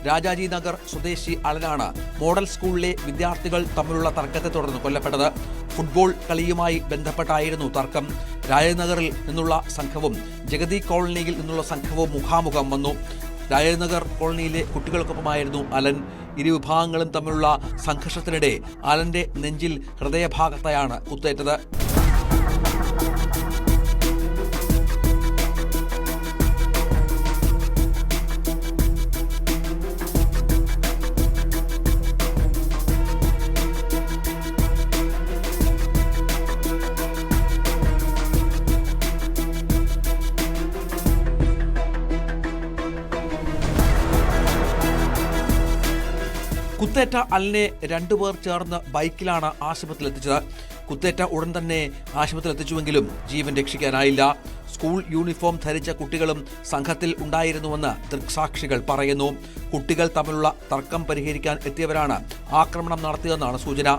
രാജാജി നഗർ സ്വദേശി അലനാണ് മോഡൽ സ്കൂളിലെ വിദ്യാർത്ഥികൾ തമ്മിലുള്ള തർക്കത്തെ തുടർന്ന് കൊല്ലപ്പെട്ടത്. ഫുട്ബോൾ കളിയുമായി ബന്ധപ്പെട്ടായിരുന്നു തർക്കം. രാജനഗറിൽ നിന്നുള്ള സംഘവും ജഗതി കോളനിയിൽ നിന്നുള്ള സംഘവും മുഖാമുഖം വന്നു. രാജനഗർ കോളനിയിലെ കുട്ടികൾക്കൊപ്പമായിരുന്നു അലൻ. ഇരു വിഭാഗങ്ങളും തമ്മിലുള്ള സംഘർഷത്തിനിടെ അലന്റെ നെഞ്ചിൽ ഹൃദയഭാഗത്തായാണ് കുത്തേറ്റത്. കുത്തേറ്റ അലിനെ രണ്ടുപേർ ചേർന്ന് ബൈക്കിലാണ് ആശുപത്രിയിലെത്തിച്ചത്. കുത്തേറ്റ ഉടൻ തന്നെ ആശുപത്രിയിലെത്തിച്ചുവെങ്കിലും ജീവൻ രക്ഷിക്കാനായില്ല. സ്കൂൾ യൂണിഫോം ധരിച്ച കുട്ടികളും സംഘത്തിൽ ഉണ്ടായിരുന്നുവെന്ന് ദൃക്സാക്ഷികൾ പറയുന്നു. കുട്ടികൾ തമ്മിലുള്ള തർക്കം പരിഹരിക്കാൻ എത്തിയവരാണ് ആക്രമണം നടത്തിയതെന്നാണ് സൂചന.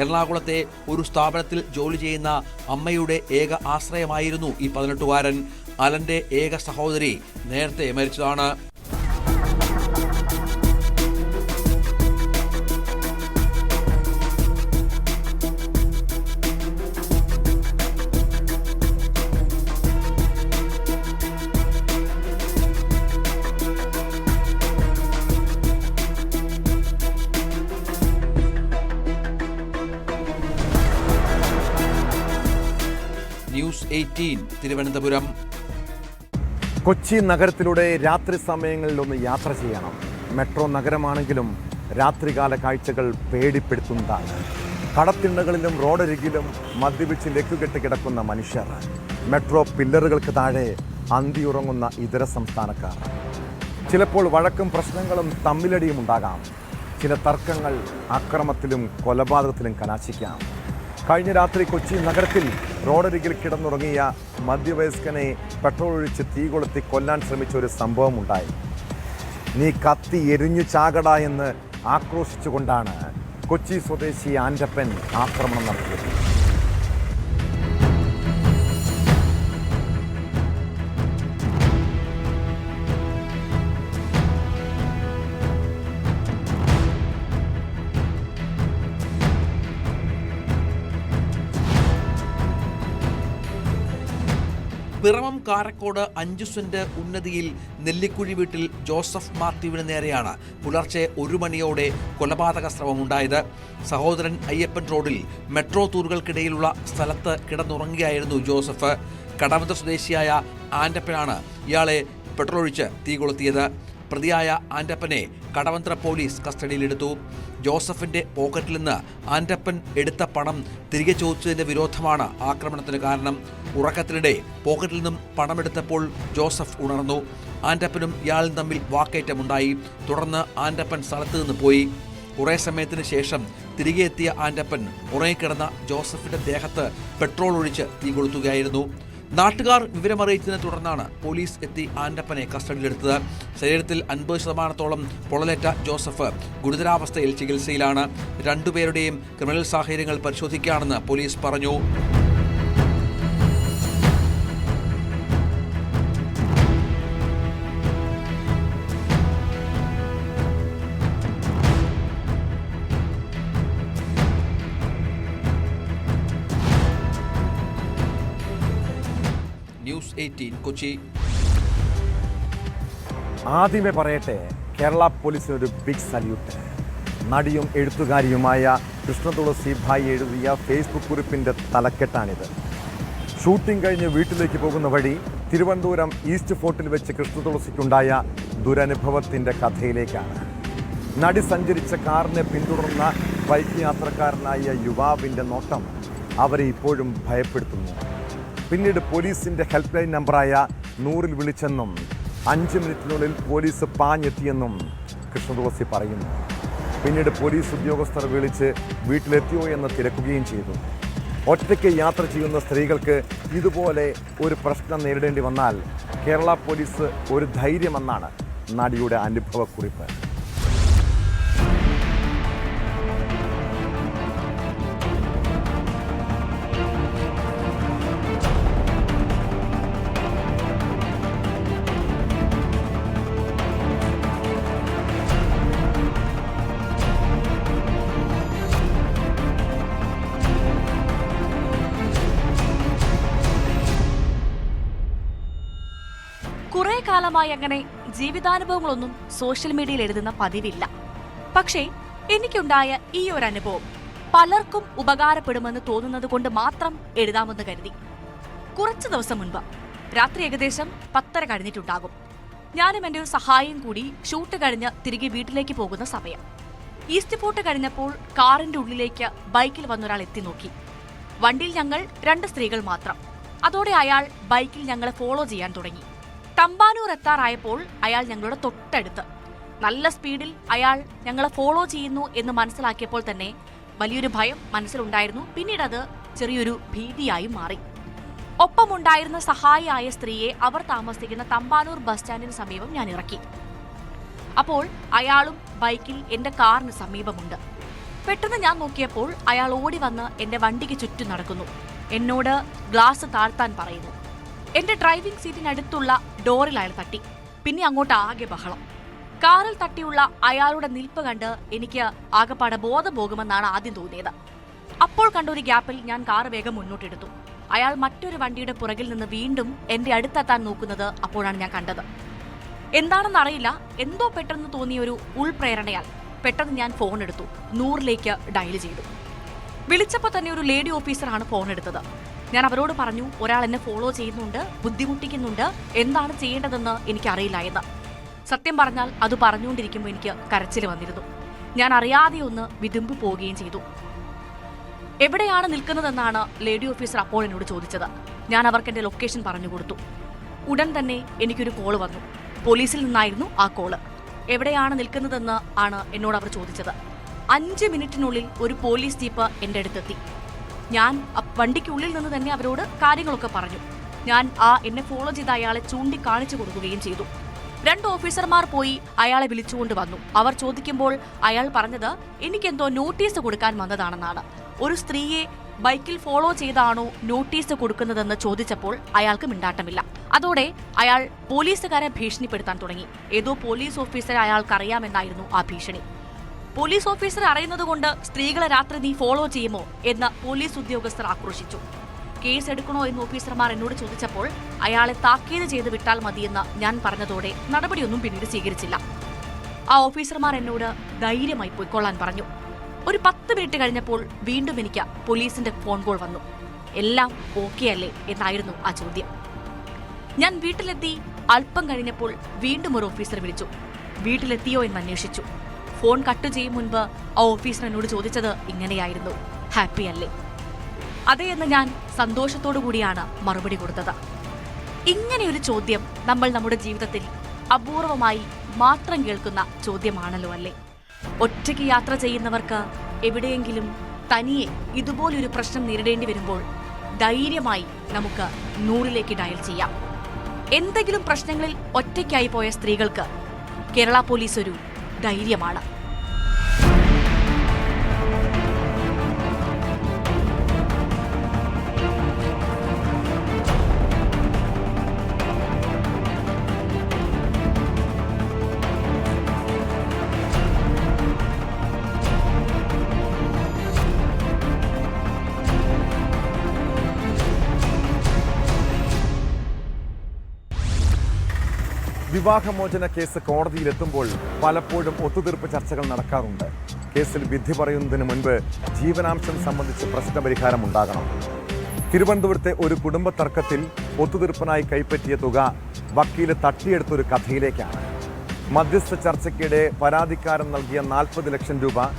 എറണാകുളത്തെ ഒരു സ്ഥാപനത്തിൽ ജോലി ചെയ്യുന്ന അമ്മയുടെ ഏക ആശ്രയമായിരുന്നു ഈ 18-കാരൻ. അലന്റെ ഏക സഹോദരി നേരത്തെ മരിച്ചതാണ്. ന്യൂസ് 18 തിരുവനന്തപുരം. കൊച്ചി നഗരത്തിലൂടെ രാത്രി സമയങ്ങളിലൊന്ന് യാത്ര ചെയ്യണം. മെട്രോ നഗരമാണെങ്കിലും രാത്രികാല കാഴ്ചകൾ പേടിപ്പെടുത്തുന്നതാണ്. കടത്തിണ്ണകളിലും റോഡരികിലും മദ്യപിച്ച് ലക്കുകെട്ട് കിടക്കുന്ന മനുഷ്യർ, മെട്രോ പില്ലറുകൾക്ക് താഴെ അന്തിയുറങ്ങുന്ന ഇതര സംസ്ഥാനക്കാർ. ചിലപ്പോൾ വഴക്കും പ്രശ്നങ്ങളും തമ്മിലടിയും ഉണ്ടാകാം. ചില തർക്കങ്ങൾ അക്രമത്തിലും കൊലപാതകത്തിലും കലാശിക്കാം. കഴിഞ്ഞ രാത്രി കൊച്ചി നഗരത്തിൽ റോഡരികിൽ കിടന്നുറങ്ങിയ മധ്യവയസ്കനെ പെട്രോൾ ഒഴിച്ച് തീ കൊളുത്തി കൊല്ലാൻ ശ്രമിച്ച ഒരു സംഭവം ഉണ്ടായി. നീ കത്തി എരിഞ്ഞു ചാകട എന്ന് ആക്രോശിച്ചുകൊണ്ടാണ് കൊച്ചി സ്വദേശി ആൻ്റപ്പൻ ആക്രമണം നടത്തിയത്. പിറവം കാരക്കോട് 5 സെന്റ് ഉന്നതിയിൽ നെല്ലിക്കുഴി വീട്ടിൽ ജോസഫ് മാത്യുവിന് നേരെയാണ് പുലർച്ചെ 1 മണിയോടെ കൊലപാതക ശ്രമമുണ്ടായത്. സഹോദരൻ അയ്യപ്പൻ റോഡിൽ മെട്രോ തൂറുകൾക്കിടയിലുള്ള സ്ഥലത്ത് കിടന്നുറങ്ങുകയായിരുന്നു ജോസഫ്. കടവന്ത്ര സ്വദേശിയായ ആൻ്റപ്പനാണ് ഇയാളെ പെട്രോളൊഴിച്ച് തീ കൊളുത്തിയത്. പ്രതിയായ ആൻ്റപ്പനെ കടവന്ത്ര പോലീസ് കസ്റ്റഡിയിലെടുത്തു. ജോസഫിന്റെ പോക്കറ്റിൽ നിന്ന് ആൻ്റപ്പൻ എടുത്ത പണം തിരികെ ചോദിച്ചതിന്റെ വിരോധമാണ് ആക്രമണത്തിന് കാരണം. ഉറക്കത്തിനിടെ പോക്കറ്റിൽ നിന്നും പണമെടുത്തപ്പോൾ ജോസഫ് ഉണർന്നു. ആൻ്റപ്പനും ഇയാളും തമ്മിൽ വാക്കേറ്റമുണ്ടായി. തുടർന്ന് ആൻ്റപ്പൻ സ്ഥലത്ത് നിന്ന് പോയി. കുറേ സമയത്തിന് ശേഷം തിരികെ എത്തിയ ആൻ്റപ്പൻ ഉറങ്ങിക്കിടന്ന ജോസഫിന്റെ ദേഹത്ത് പെട്രോൾ ഒഴിച്ച് തീ കൊളുത്തുകയായിരുന്നു. നാട്ടുകാർ വിവരമറിയിച്ചതിനെ തുടർന്നാണ് പോലീസ് എത്തി ആൻ്റപ്പനെ കസ്റ്റഡിയിലെടുത്തത്. ശരീരത്തിൽ 50% പൊള്ളലേറ്റ ജോസഫ് ഗുരുതരാവസ്ഥയിൽ ചികിത്സയിലാണ്. 2 പേരുടെയും ക്രിമിനൽ സാഹചര്യങ്ങൾ പരിശോധിക്കുകയാണെന്ന് പോലീസ് പറഞ്ഞു. ന്യൂസ് 18 കൊച്ചി. ആദ്യമേ പറയട്ടെ, കേരള പോലീസിനൊരു ബിഗ് സല്യൂട്ട്. നടിയും എഴുത്തുകാരിയുമായ കൃഷ്ണതുളസി ഭായി എഴുതിയ ഫേസ്ബുക്ക് കുറിപ്പിൻ്റെ തലക്കെട്ടാണിത്. ഷൂട്ടിംഗ് കഴിഞ്ഞ് വീട്ടിലേക്ക് പോകുന്ന വഴി തിരുവനന്തപുരം ഈസ്റ്റ് ഫോർട്ടിൽ വെച്ച് കൃഷ്ണതുളസിക്കുണ്ടായ ദുരനുഭവത്തിൻ്റെ കഥയിലേക്കാണ്. നടി സഞ്ചരിച്ച കാറിനെ പിന്തുടർന്ന ബൈക്ക് യാത്രക്കാരനായ യുവാവിൻ്റെ നോട്ടം അവരെ ഇപ്പോഴും ഭയപ്പെടുത്തുന്നു. പിന്നീട് പോലീസിൻ്റെ ഹെൽപ്പ് ലൈൻ നമ്പറായ 100-ൽ വിളിച്ചെന്നും 5 മിനിറ്റിനുള്ളിൽ പോലീസ് പാഞ്ഞെത്തിയെന്നും കൃഷ്ണതുളസി പറയുന്നു. പിന്നീട് പോലീസ് ഉദ്യോഗസ്ഥർ വിളിച്ച് വീട്ടിലെത്തിയോ എന്ന് തിരക്കുകയും ചെയ്തു. ഒറ്റയ്ക്ക് യാത്ര ചെയ്യുന്ന സ്ത്രീകൾക്ക് ഇതുപോലെ ഒരു പ്രശ്നം നേരിടേണ്ടി വന്നാൽ കേരള പോലീസ് ഒരു ധൈര്യമെന്നാണ് നടിയുടെ അനുഭവക്കുറിപ്പ്. കാലമായി അങ്ങനെ ജീവിതാനുഭവങ്ങളൊന്നും സോഷ്യൽ മീഡിയയിൽ എഴുതുന്ന പതിവില്ല. പക്ഷേ എനിക്കുണ്ടായ ഈ ഒരു അനുഭവം പലർക്കും ഉപകാരപ്പെടുമെന്ന് തോന്നുന്നത് കൊണ്ട് മാത്രം എഴുതാമെന്ന് കരുതി. കുറച്ചു ദിവസം മുൻപ് രാത്രി ഏകദേശം 10:30 കഴിഞ്ഞിട്ടുണ്ടാകും. ഞാനും എൻ്റെ ഒരു സഹായിയും കൂടി ഷൂട്ട് കഴിഞ്ഞ് തിരികെ വീട്ടിലേക്ക് പോകുന്ന സമയം. ഈസ്റ്റ് ഫോർട്ട് കഴിഞ്ഞപ്പോൾ കാറിന്റെ ഉള്ളിലേക്ക് ബൈക്കിൽ വന്നൊരാൾ എത്തി നോക്കി. വണ്ടിയിൽ ഞങ്ങൾ 2 സ്ത്രീകൾ മാത്രം. അതോടെ അയാൾ ബൈക്കിൽ ഞങ്ങളെ ഫോളോ ചെയ്യാൻ തുടങ്ങി. തമ്പാനൂർ എത്താറായപ്പോൾ അയാൾ ഞങ്ങളുടെ തൊട്ടടുത്ത്. നല്ല സ്പീഡിൽ അയാൾ ഞങ്ങളെ ഫോളോ ചെയ്യുന്നു എന്ന് മനസ്സിലാക്കിയപ്പോൾ തന്നെ വലിയൊരു ഭയം മനസ്സിലുണ്ടായിരുന്നു. പിന്നീട് അത് ചെറിയൊരു ഭീതിയായി മാറി. ഒപ്പമുണ്ടായിരുന്ന സഹായിയായ സ്ത്രീയെ അവർ താമസിക്കുന്ന തമ്പാനൂർ ബസ് സ്റ്റാൻഡിന് സമീപം ഞാൻ ഇറക്കി. അപ്പോൾ അയാളും ബൈക്കിൽ എന്റെ കാറിന് സമീപമുണ്ട്. പെട്ടെന്ന് ഞാൻ നോക്കിയപ്പോൾ അയാൾ ഓടി വന്ന് എന്റെ വണ്ടിക്ക് ചുറ്റും നടക്കുന്നു. എന്നോട് ഗ്ലാസ് താഴ്ത്താൻ പറയുന്നു. എന്റെ ഡ്രൈവിംഗ് സീറ്റിനടുത്തുള്ള ഡോറിൽ അയാൾ തട്ടി. പിന്നെ അങ്ങോട്ട് ആകെ ബഹളം. കാറിൽ തട്ടിയുള്ള അയാളുടെ നിൽപ്പ് കണ്ട് എനിക്ക് ആകെപ്പാടെ ബോധം പോകുമെന്നാണ് ആദ്യം തോന്നിയത്. അപ്പോൾ കണ്ട ഒരു ഗ്യാപ്പിൽ ഞാൻ കാർ വേഗം മുന്നോട്ടെടുത്തു. അയാൾ മറ്റൊരു വണ്ടിയുടെ പുറകിൽ നിന്ന് വീണ്ടും എന്റെ അടുത്തെത്താൻ നോക്കുന്നത് അപ്പോഴാണ് ഞാൻ കണ്ടത്. എന്താണെന്നറിയില്ല, എന്തോ പെട്ടെന്ന് തോന്നിയ ഒരു ഉൾപ്രേരണയാൽ പെട്ടെന്ന് ഞാൻ ഫോൺ എടുത്തു. 100ലേക്ക് ഡയൽ ചെയ്തു. വിളിച്ചപ്പോൾ തന്നെ ഒരു ലേഡി ഓഫീസറാണ് ഫോൺ എടുത്തത്. ഞാൻ അവരോട് പറഞ്ഞു, ഒരാൾ എന്നെ ഫോളോ ചെയ്യുന്നുണ്ട്, ബുദ്ധിമുട്ടിക്കുന്നുണ്ട്, എന്താണ് ചെയ്യേണ്ടതെന്ന് എനിക്കറിയില്ല എന്ന്. സത്യം പറഞ്ഞാൽ അത് പറഞ്ഞുകൊണ്ടിരിക്കുമ്പോൾ എനിക്ക് കരച്ചിൽ വന്നിരുന്നു. ഞാൻ അറിയാതെ ഒന്ന് വിതുമ്പി പോവുകയും ചെയ്തു. എവിടെയാണ് നിൽക്കുന്നതെന്നാണ് ലേഡി ഓഫീസർ അപ്പോൾ എന്നോട് ചോദിച്ചത്. ഞാൻ അവർക്ക് എന്റെ ലൊക്കേഷൻ പറഞ്ഞു കൊടുത്തു. ഉടൻ തന്നെ എനിക്കൊരു കോള് വന്നു. പോലീസിൽ നിന്നായിരുന്നു ആ കോള്. എവിടെയാണ് നിൽക്കുന്നതെന്ന് ആണ് എന്നോട് അവർ ചോദിച്ചത്. 5 മിനിറ്റിനുള്ളിൽ ഒരു പോലീസ് ജീപ്പ് എന്റെ അടുത്തെത്തി. ഞാൻ വണ്ടിക്കുള്ളിൽ നിന്ന് തന്നെ അവരോട് കാര്യങ്ങളൊക്കെ പറഞ്ഞു. ഞാൻ എന്നെ ഫോളോ ചെയ്ത അയാളെ ചൂണ്ടിക്കാണിച്ചു കൊടുക്കുകയും ചെയ്തു. 2 ഓഫീസർമാർ പോയി അയാളെ വിളിച്ചുകൊണ്ട് വന്നു. അവർ ചോദിക്കുമ്പോൾ അയാൾ പറഞ്ഞത് എനിക്കെന്തോ നോട്ടീസ് കൊടുക്കാൻ വന്നതാണെന്നാണ്. ഒരു സ്ത്രീയെ ബൈക്കിൽ ഫോളോ ചെയ്താണോ നോട്ടീസ് കൊടുക്കുന്നതെന്ന് ചോദിച്ചപ്പോൾ അയാൾക്ക് മിണ്ടാട്ടമില്ല. അതോടെ അയാൾ പോലീസുകാരെ ഭീഷണിപ്പെടുത്താൻ തുടങ്ങി. ഏതോ പോലീസ് ഓഫീസറെ അയാൾക്കറിയാമെന്നായിരുന്നു ആ ഭീഷണി. പോലീസ് ഓഫീസറെ അറിയുന്നത് കൊണ്ട് സ്ത്രീകളെ രാത്രി നീ ഫോളോ ചെയ്യുമോ എന്ന് പോലീസ് ഉദ്യോഗസ്ഥർ ആക്രോശിച്ചു. കേസ് എടുക്കണോ എന്ന് ഓഫീസർമാർ എന്നോട് ചോദിച്ചപ്പോൾ അയാളെ താക്കീത് ചെയ്ത് വിട്ടാൽ മതിയെന്ന് ഞാൻ പറഞ്ഞതോടെ നടപടിയൊന്നും പിന്നീട് സ്വീകരിച്ചില്ല. ആ ഓഫീസർമാർ എന്നോട് ധൈര്യമായി പൊയ്ക്കൊള്ളാൻ പറഞ്ഞു. ഒരു 10 മിനിറ്റ് കഴിഞ്ഞപ്പോൾ വീണ്ടും എനിക്ക് പോലീസിന്റെ ഫോൺ കോൾ വന്നു. എല്ലാം ഓക്കെ അല്ലേ എന്നായിരുന്നു ആ ചോദ്യം. ഞാൻ വീട്ടിലെത്തി അല്പം കഴിഞ്ഞപ്പോൾ വീണ്ടും ഒരു ഓഫീസർ വിളിച്ചു. വീട്ടിലെത്തിയോ എന്ന് അന്വേഷിച്ചു. ഫോൺ കട്ട് ചെയ്യും മുൻപ് ആ ഓഫീസർ എന്നോട് ചോദിച്ചത് ഇങ്ങനെയായിരുന്നു, ഹാപ്പി അല്ലേ? അതേ എന്ന് ഞാൻ സന്തോഷത്തോടു കൂടിയാണ് മറുപടി കൊടുത്തത്. ഇങ്ങനെയൊരു ചോദ്യം നമ്മൾ നമ്മുടെ ജീവിതത്തിൽ അപൂർവമായി മാത്രം കേൾക്കുന്ന ചോദ്യമാണല്ലോ അല്ലേ? ഒറ്റയ്ക്ക് യാത്ര ചെയ്യുന്നവർക്ക് എവിടെയെങ്കിലും തനിയെ ഇതുപോലൊരു പ്രശ്നം നേരിടേണ്ടി വരുമ്പോൾ ധൈര്യമായി നമുക്ക് 100ലേക്ക് ഡയൽ ചെയ്യാം. എന്തെങ്കിലും പ്രശ്നങ്ങളിൽ ഒറ്റയ്ക്കായി പോയ സ്ത്രീകൾക്ക് കേരള പോലീസ് ഒരു ധൈര്യമാണ്. വിവാഹമോചന കേസ് കോടതിയിലെത്തുമ്പോൾ പലപ്പോഴും ഒത്തുതീർപ്പ് ചർച്ചകൾ നടക്കാറുണ്ട്. കേസിൽ വിധി പറയുന്നതിന് മുൻപ് ജീവനാംശം സംബന്ധിച്ച് പ്രശ്നപരിഹാരം ഉണ്ടാകണം. തിരുവനന്തപുരത്തെ ഒരു കുടുംബ തർക്കത്തിൽ ഒത്തുതീർപ്പിനായി കൈപ്പറ്റിയ തുക വക്കീല് തട്ടിയെടുത്തൊരു കഥയിലേക്കാണ്. മധ്യസ്ഥ ചർച്ചയ്ക്കിടെ പരാതിക്കാരൻ നൽകിയ 40 ലക്ഷം രൂപ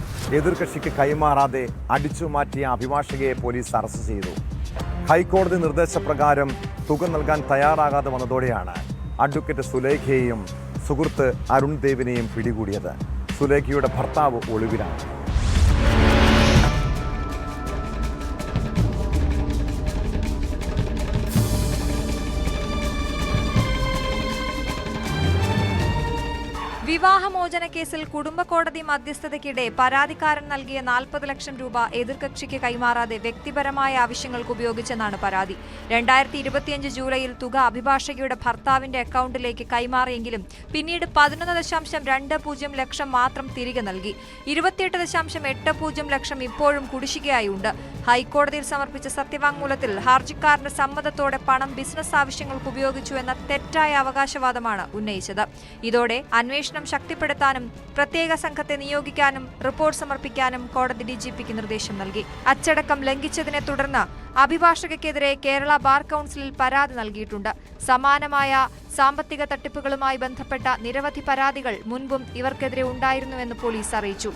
എതിർകക്ഷിക്ക് കൈമാറാതെ അടിച്ചുമാറ്റിയ അഭിഭാഷകയെ പോലീസ് അറസ്റ്റ് ചെയ്തു. ഹൈക്കോടതി നിർദ്ദേശപ്രകാരം തുക നൽകാൻ തയ്യാറാകാതെ വന്നതോടെയാണ് അഡ്വക്കേറ്റ് സുലേഖയെയും സുഹൃത്ത് അരുൺ ദേവിനെയും പിടികൂടിയത്. സുലേഖയുടെ ഭർത്താവ് ഒളിവിലാണ്. വിവാഹമോചന കേസിൽ കുടുംബ കോടതി മധ്യസ്ഥതയ്ക്കിടെ പരാതിക്കാരൻ നൽകിയ 40 ലക്ഷം രൂപ എതിർകക്ഷിക്ക് കൈമാറാതെ വ്യക്തിപരമായ ആവശ്യങ്ങൾക്ക് ഉപയോഗിച്ചെന്നാണ് പരാതി. 2025 ജൂലൈയിൽ തുക അഭിഭാഷകയുടെ ഭർത്താവിന്റെ അക്കൗണ്ടിലേക്ക് കൈമാറിയെങ്കിലും പിന്നീട് 11.20 ലക്ഷം മാത്രം തിരികെ നൽകി. 28.80 ലക്ഷം ഇപ്പോഴും കുടിശ്ശികയായി ഉണ്ട്. ഹൈക്കോടതിയിൽ സമർപ്പിച്ച സത്യവാങ്മൂലത്തിൽ ഹർജിക്കാരന്റെ സമ്മതത്തോടെ പണം ബിസിനസ് ആവശ്യങ്ങൾക്ക് ഉപയോഗിച്ചു എന്ന തെറ്റായ അവകാശവാദമാണ് ഉന്നയിച്ചത്. ഇതോടെ അന്വേഷണം ശക്തിപ്പെടുത്താനും പ്രത്യേക സംഘത്തെ നിയോഗിക്കാനും റിപ്പോർട്ട് സമർപ്പിക്കാനും കോടതി ഡിജിപിക്ക് നിർദ്ദേശം നൽകി. അച്ചടക്കം ലംഘിച്ചതിനെ തുടർന്ന് അഭിഭാഷകയ്ക്കെതിരെ കേരള ബാർ കൌൺസിലിൽ പരാതി നൽകിയിട്ടുണ്ട്. സമാനമായ സാമ്പത്തിക തട്ടിപ്പുകളുമായി ബന്ധപ്പെട്ട നിരവധി പരാതികൾ മുൻപും ഇവർക്കെതിരെ ഉണ്ടായിരുന്നുവെന്ന് പോലീസ് അറിയിച്ചു.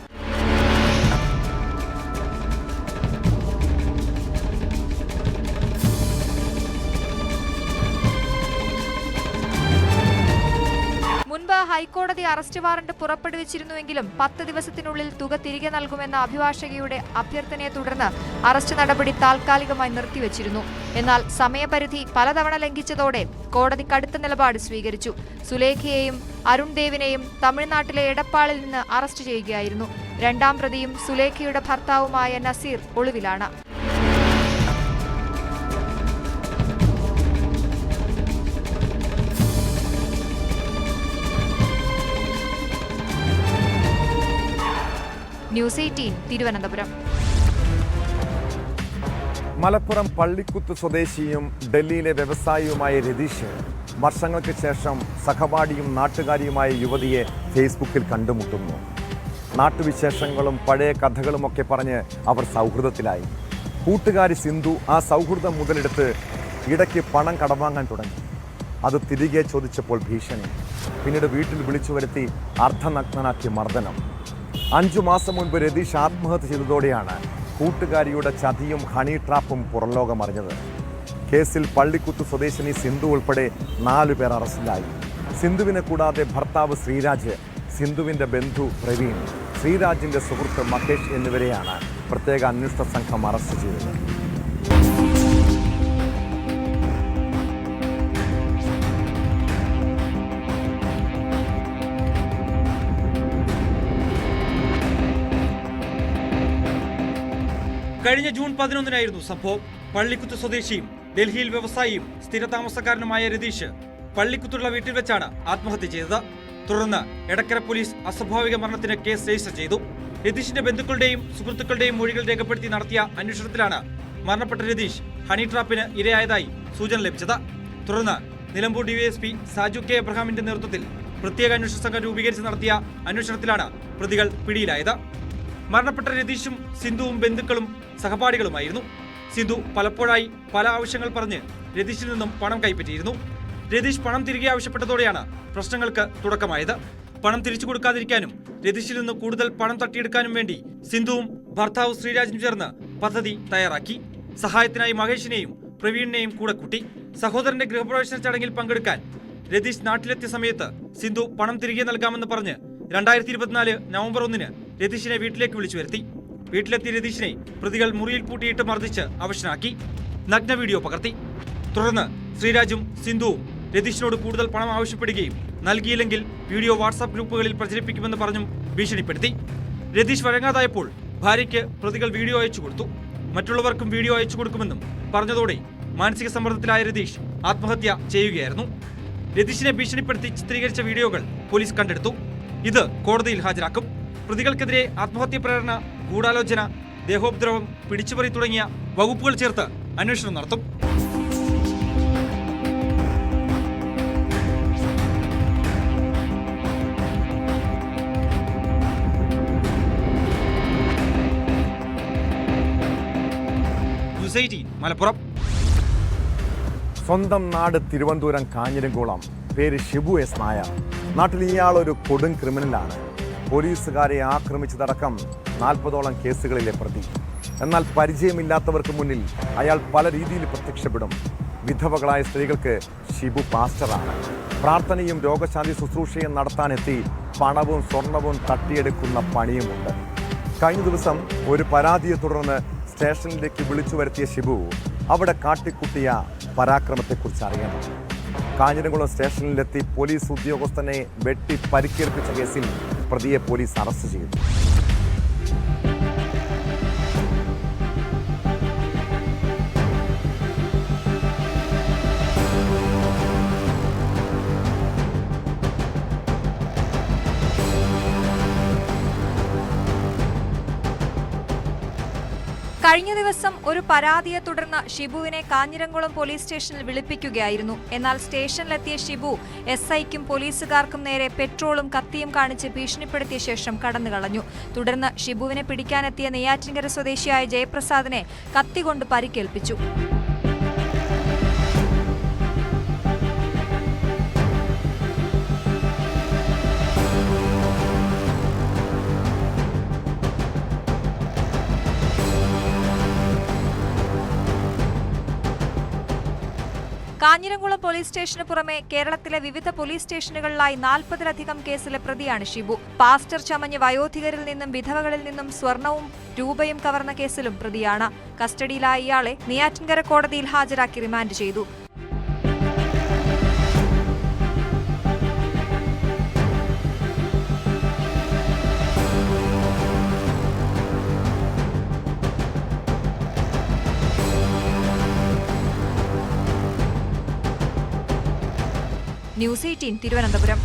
മുൻപ് ഹൈക്കോടതി അറസ്റ്റ് വാറന്റ് പുറപ്പെടുവിച്ചിരുന്നുവെങ്കിലും 10 ദിവസത്തിനുള്ളിൽ തുക തിരികെ നൽകുമെന്ന അഭിഭാഷകയുടെ അഭ്യർത്ഥനയെ തുടർന്ന് അറസ്റ്റ് നടപടി താൽക്കാലികമായി നിർത്തിവച്ചിരുന്നു. എന്നാൽ സമയപരിധി പലതവണ ലംഘിച്ചതോടെ കോടതി കടുത്ത നിലപാട് സ്വീകരിച്ചു. സുലേഖയെയും അരുൺ ദേവിനെയും തമിഴ്നാട്ടിലെ എടപ്പാളിൽ നിന്ന് അറസ്റ്റ് ചെയ്യുകയായിരുന്നു. രണ്ടാം പ്രതിയും സുലേഖയുടെ ഭർത്താവുമായ നസീർ ഒളിവിലാണ്. ന്യൂസ് 18 തിരുവനന്തപുരം. മലപ്പുറം പള്ളിക്കുത്ത് സ്വദേശിയും ഡൽഹിയിലെ വ്യവസായിയുമായ രതീഷ് വർഷങ്ങൾക്ക് ശേഷം സഹപാഠിയും നാട്ടുകാരിയുമായ യുവതിയെ ഫേസ്ബുക്കിൽ കണ്ടുമുട്ടുന്നു. നാട്ടുവിശേഷങ്ങളും പഴയ കഥകളുമൊക്കെ പറഞ്ഞ് അവർ സൗഹൃദത്തിലായി. കൂട്ടുകാരി സിന്ധു ആ സൗഹൃദം മുതലെടുത്ത് ഇടയ്ക്ക് പണം കടവാങ്ങാൻ തുടങ്ങി. അത് തിരികെ ചോദിച്ചപ്പോൾ ഭീഷണി. പിന്നീട് വീട്ടിൽ വിളിച്ചു വരുത്തി അർദ്ധനഗ്നനാക്കി മർദ്ദനം. 5 മാസം മുൻപ് രതീഷ് ആത്മഹത്യ ചെയ്തതോടെയാണ് കൂട്ടുകാരിയുടെ ചതിയും ഹണി ട്രാപ്പും പുറംലോകമറിഞ്ഞത്. കേസിൽ പള്ളിക്കുത്ത് സ്വദേശിനി സിന്ധു ഉൾപ്പെടെ 4 പേർ അറസ്റ്റിലായി. സിന്ധുവിനെ കൂടാതെ ഭർത്താവ് ശ്രീരാജ്, സിന്ധുവിൻ്റെ ബന്ധു പ്രവീൺ, ശ്രീരാജിൻ്റെ സുഹൃത്ത് മഹേഷ് എന്നിവരെയാണ് പ്രത്യേക അന്വേഷണ സംഘം അറസ്റ്റ് ചെയ്തത്. കഴിഞ്ഞ ജൂൺ 11-നായിരുന്നു സംഭവം. പള്ളിക്കുത്ത് സ്വദേശിയും ഡൽഹിയിൽ വ്യവസായിയും സ്ഥിരതാമസക്കാരനുമായ രതീഷ് പള്ളിക്കുത്തുള്ള വീട്ടിൽ വെച്ചാണ് ആത്മഹത്യ ചെയ്തത്. തുടർന്ന് എടക്കര പോലീസ് അസ്വാഭാവിക മരണത്തിന് കേസ് രജിസ്റ്റർ ചെയ്തു. രതീഷിന്റെ ബന്ധുക്കളുടെയും സുഹൃത്തുക്കളുടെയും മൊഴികൾ രേഖപ്പെടുത്തി നടത്തിയ അന്വേഷണത്തിലാണ് മരണപ്പെട്ട രതീഷ് ഹണി ട്രാപ്പിന് ഇരയായതായി സൂചന ലഭിച്ചത്. തുടർന്ന് നിലമ്പൂർ ഡിവൈഎസ്പി സാജു കെ എബ്രഹാമിന്റെ നേതൃത്വത്തിൽ പ്രത്യേക അന്വേഷണ സംഘം രൂപീകരിച്ച് നടത്തിയ അന്വേഷണത്തിലാണ് പ്രതികൾ പിടിയിലായത്. മരണപ്പെട്ട രതീഷും സിന്ധുവും ബന്ധുക്കളും സഹപാഠികളുമായിരുന്നു. സിന്ധു പലപ്പോഴായി പല ആവശ്യങ്ങൾ പറഞ്ഞ് രതീഷിൽ നിന്നും പണം കൈപ്പറ്റിയിരുന്നു. രതീഷ് പണം തിരികെ ആവശ്യപ്പെട്ടതോടെയാണ് പ്രശ്നങ്ങൾക്ക് തുടക്കമായത്. പണം തിരിച്ചു കൊടുക്കാതിരിക്കാനും രതീഷിൽ നിന്ന് കൂടുതൽ പണം തട്ടിയെടുക്കാനും വേണ്ടി സിന്ധുവും ഭർത്താവ് ശ്രീരാജും ചേർന്ന് പദ്ധതി തയ്യാറാക്കി. സഹായത്തിനായി മഹേഷിനെയും പ്രവീണിനെയും കൂടെ കൂട്ടി. സഹോദരന്റെ ഗൃഹപ്രവേശന ചടങ്ങിൽ പങ്കെടുക്കാൻ രതീഷ് നാട്ടിലെത്തിയ സമയത്ത് സിന്ധു പണം തിരികെ നൽകാമെന്ന് പറഞ്ഞ് 2024 നവംബർ 1-ന് രതീഷിനെ വീട്ടിലേക്ക് വിളിച്ചു വരുത്തി. വീട്ടിലെത്തിയ രതീഷിനെ പ്രതികൾ മുറിയിൽ പൂട്ടിയിട്ട് മർദ്ദിച്ച് അവശനാക്കി. നഗ്ന വീഡിയോ പകർത്തി. തുടർന്ന് ശ്രീരാജും സിന്ധുവും രതീഷിനോട് കൂടുതൽ പണം ആവശ്യപ്പെടുകയും നൽകിയില്ലെങ്കിൽ വീഡിയോ വാട്സാപ്പ് ഗ്രൂപ്പുകളിൽ പ്രചരിപ്പിക്കുമെന്ന് പറഞ്ഞും ഭീഷണിപ്പെടുത്തി. രതീഷ് വഴങ്ങാതായപ്പോൾ ഭാര്യയ്ക്ക് പ്രതികൾ വീഡിയോ അയച്ചു കൊടുത്തു. മറ്റുള്ളവർക്കും വീഡിയോ അയച്ചു കൊടുക്കുമെന്നും പറഞ്ഞതോടെ മാനസിക സമ്മർദ്ദത്തിലായ രതീഷ് ആത്മഹത്യ ചെയ്യുകയായിരുന്നു. രതീഷിനെ ഭീഷണിപ്പെടുത്തി ചിത്രീകരിച്ച വീഡിയോകൾ പോലീസ് കണ്ടെടുത്തു. ഇത് കോടതിയിൽ ഹാജരാക്കും. പ്രതികൾക്കെതിരെ ആത്മഹത്യ പ്രേരണ, ഗൂഢാലോചന, ദേഹോപദ്രവം, പിടിച്ചുപറി തുടങ്ങിയ വകുപ്പുകൾ ചേർത്ത് അന്വേഷണം നടത്തും. ന്യൂസ് 18 മലപ്പുറം. സ്വന്തം നാട് തിരുവനന്തപുരം കാഞ്ഞിരംകുളം. പേര് ഷിബു എസ് നായർ. നാട്ടിൽ ഇയാളൊരു കൊടും ക്രിമിനലാണ്. പോലീസുകാരെ ആക്രമിച്ചതടക്കം 40ഓളം കേസുകളിലെ പ്രതി. എന്നാൽ പരിചയമില്ലാത്തവർക്ക് മുന്നിൽ അയാൾ പല രീതിയിൽ പ്രത്യക്ഷപ്പെടും. വിധവകളായ സ്ത്രീകൾക്ക് ഷിബു പാസ്റ്ററാണ്. പ്രാർത്ഥനയും രോഗശാന്തി ശുശ്രൂഷയും നടത്താനെത്തി പണവും സ്വർണവും തട്ടിയെടുക്കുന്ന പണിയുമുണ്ട്. കഴിഞ്ഞ ദിവസം ഒരു പരാതിയെ തുടർന്ന് സ്റ്റേഷനിലേക്ക് വിളിച്ചു വരുത്തിയ ഷിബു അവിടെ കാട്ടിക്കുട്ടിയ പരാക്രമത്തെക്കുറിച്ച് അറിയണം. കാഞ്ഞിരംകുളം സ്റ്റേഷനിലെത്തി പോലീസ് ഉദ്യോഗസ്ഥനെ വെട്ടി പരിക്കേൽപ്പിച്ച കേസിൽ പ്രതിയെ പോലീസ് അറസ്റ്റ് ചെയ്തു. കഴിഞ്ഞ ദിവസം ഒരു പരാതിയെ തുടർന്ന് ഷിബുവിനെ കാഞ്ഞിരംകുളം പോലീസ് സ്റ്റേഷനിൽ വിളിപ്പിക്കുകയായിരുന്നു. എന്നാൽ സ്റ്റേഷനിലെത്തിയ ഷിബു SIക്കും പോലീസുകാർക്കും നേരെ പെട്രോളും കത്തിയും കാണിച്ച് ഭീഷണിപ്പെടുത്തിയ ശേഷം കടന്നുകളഞ്ഞു. തുടർന്ന് ഷിബുവിനെ പിടിക്കാനെത്തിയ നെയ്യാറ്റിൻകര സ്വദേശിയായ ജയപ്രസാദിനെ കത്തികൊണ്ട് പരിക്കേൽപ്പിച്ചു. കാഞ്ഞിരംകുളം പോലീസ് സ്റ്റേഷന് പുറമെ കേരളത്തിലെ വിവിധ പോലീസ് സ്റ്റേഷനുകളിലായി 40-ലധികം കേസിലെ പ്രതിയാണ് ഷിബു. പാസ്റ്റർ ചമഞ്ഞ് വയോധികരിൽ നിന്നും വിധവകളിൽ നിന്നും സ്വർണവും രൂപയും കവർന്ന കേസിലും പ്രതിയാണ്. കസ്റ്റഡിയിലായ ഇയാളെ നെയ്യാറ്റിൻകര കോടതിയിൽ ഹാജരാക്കി റിമാൻഡ് ചെയ്തു. ന്യൂസ് 18 തിരുവനന്തപുരം.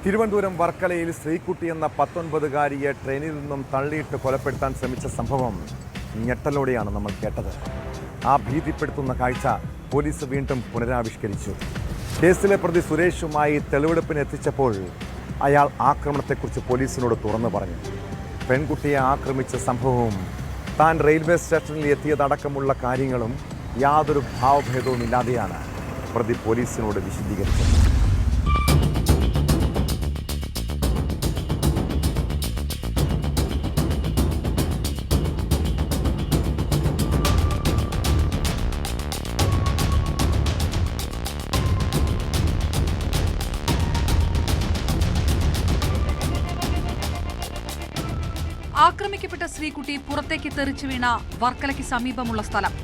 തിരുവനന്തപുരം വർക്കലയിൽ ശ്രീകുട്ടി എന്ന 19-കാരിയെ ട്രെയിനിൽ നിന്നും തള്ളിയിട്ട് കൊലപ്പെടുത്താൻ ശ്രമിച്ച സംഭവം ഞെട്ടലോടെയാണ് നമ്മൾ കേട്ടത്. ആ ഭീതിപ്പെടുത്തുന്ന കാഴ്ച പോലീസ് വീണ്ടും പുനരാവിഷ്കരിച്ചു. കേസിലെ പ്രതി സുരേഷുമായി തെളിവെടുപ്പിന് എത്തിച്ചപ്പോൾ അയാൾ ആക്രമണത്തെക്കുറിച്ച് പോലീസിനോട് തുറന്നു പറഞ്ഞു. പെൺകുട്ടിയെ ആക്രമിച്ച സംഭവവും താൻ റെയിൽവേ സ്റ്റേഷനിൽ എത്തിയതടക്കമുള്ള കാര്യങ്ങളും യാതൊരു ഭാവഭേദവുമില്ലാതെയാണ് പ്രതി പോലീസിനോട് വിശദീകരിച്ചത്. ആക്രമിക്കപ്പെട്ട ശ്രീകുട്ടി പുറത്തേക്ക് തെറിച്ചു വീണ വർക്കലയ്ക്ക് സമീപമുള്ള സ്ഥലം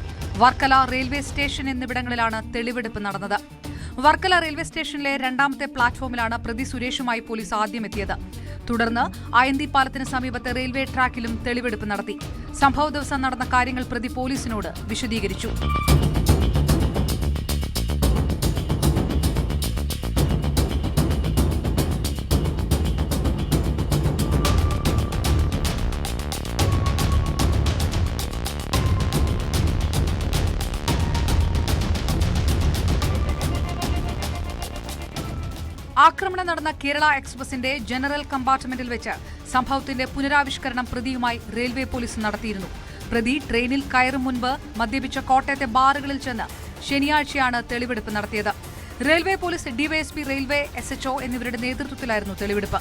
വർക്കല റെയിൽവേ സ്റ്റേഷൻ എന്നിവിടങ്ങളിലാണ് തെളിവെടുപ്പ് നടന്നത്. വർക്കല റെയിൽവേ സ്റ്റേഷനിലെ 2ാമത്തെ പ്ലാറ്റ്ഫോമിലാണ് പ്രതി സുരേഷുമായി പോലീസ് ആദ്യം എത്തിയത്. തുടർന്ന് അയന്തി പാലത്തിന് സമീപത്തെ റെയിൽവേ ട്രാക്കിലും തെളിവെടുപ്പ് നടത്തി. സംഭവ ദിവസം നടന്ന കാര്യങ്ങൾ പ്രതി പോലീസിനോട് വിശദീകരിച്ചു. ആക്രമണം നടന്ന കേരള എക്സ്പ്രസിന്റെ ജനറൽ കമ്പാർട്ട്മെന്റിൽ വെച്ച് സംഭവത്തിന്റെ പുനരാവിഷ്കരണം പ്രതിയുമായി റെയിൽവേ പോലീസ് നടത്തിയിരുന്നു. പ്രതി ട്രെയിനിൽ കയറും മുൻപ് മദ്യപിച്ച കോട്ടയത്തെ ബാറുകളിൽ ചെന്ന് ശനിയാഴ്ചയാണ് തെളിവെടുപ്പ് നടത്തിയത്. Railway police DYSP, railway SHO എന്നിവരുടെ നേതൃത്വത്തിലായിരുന്നു തെളിവെടുപ്പ്.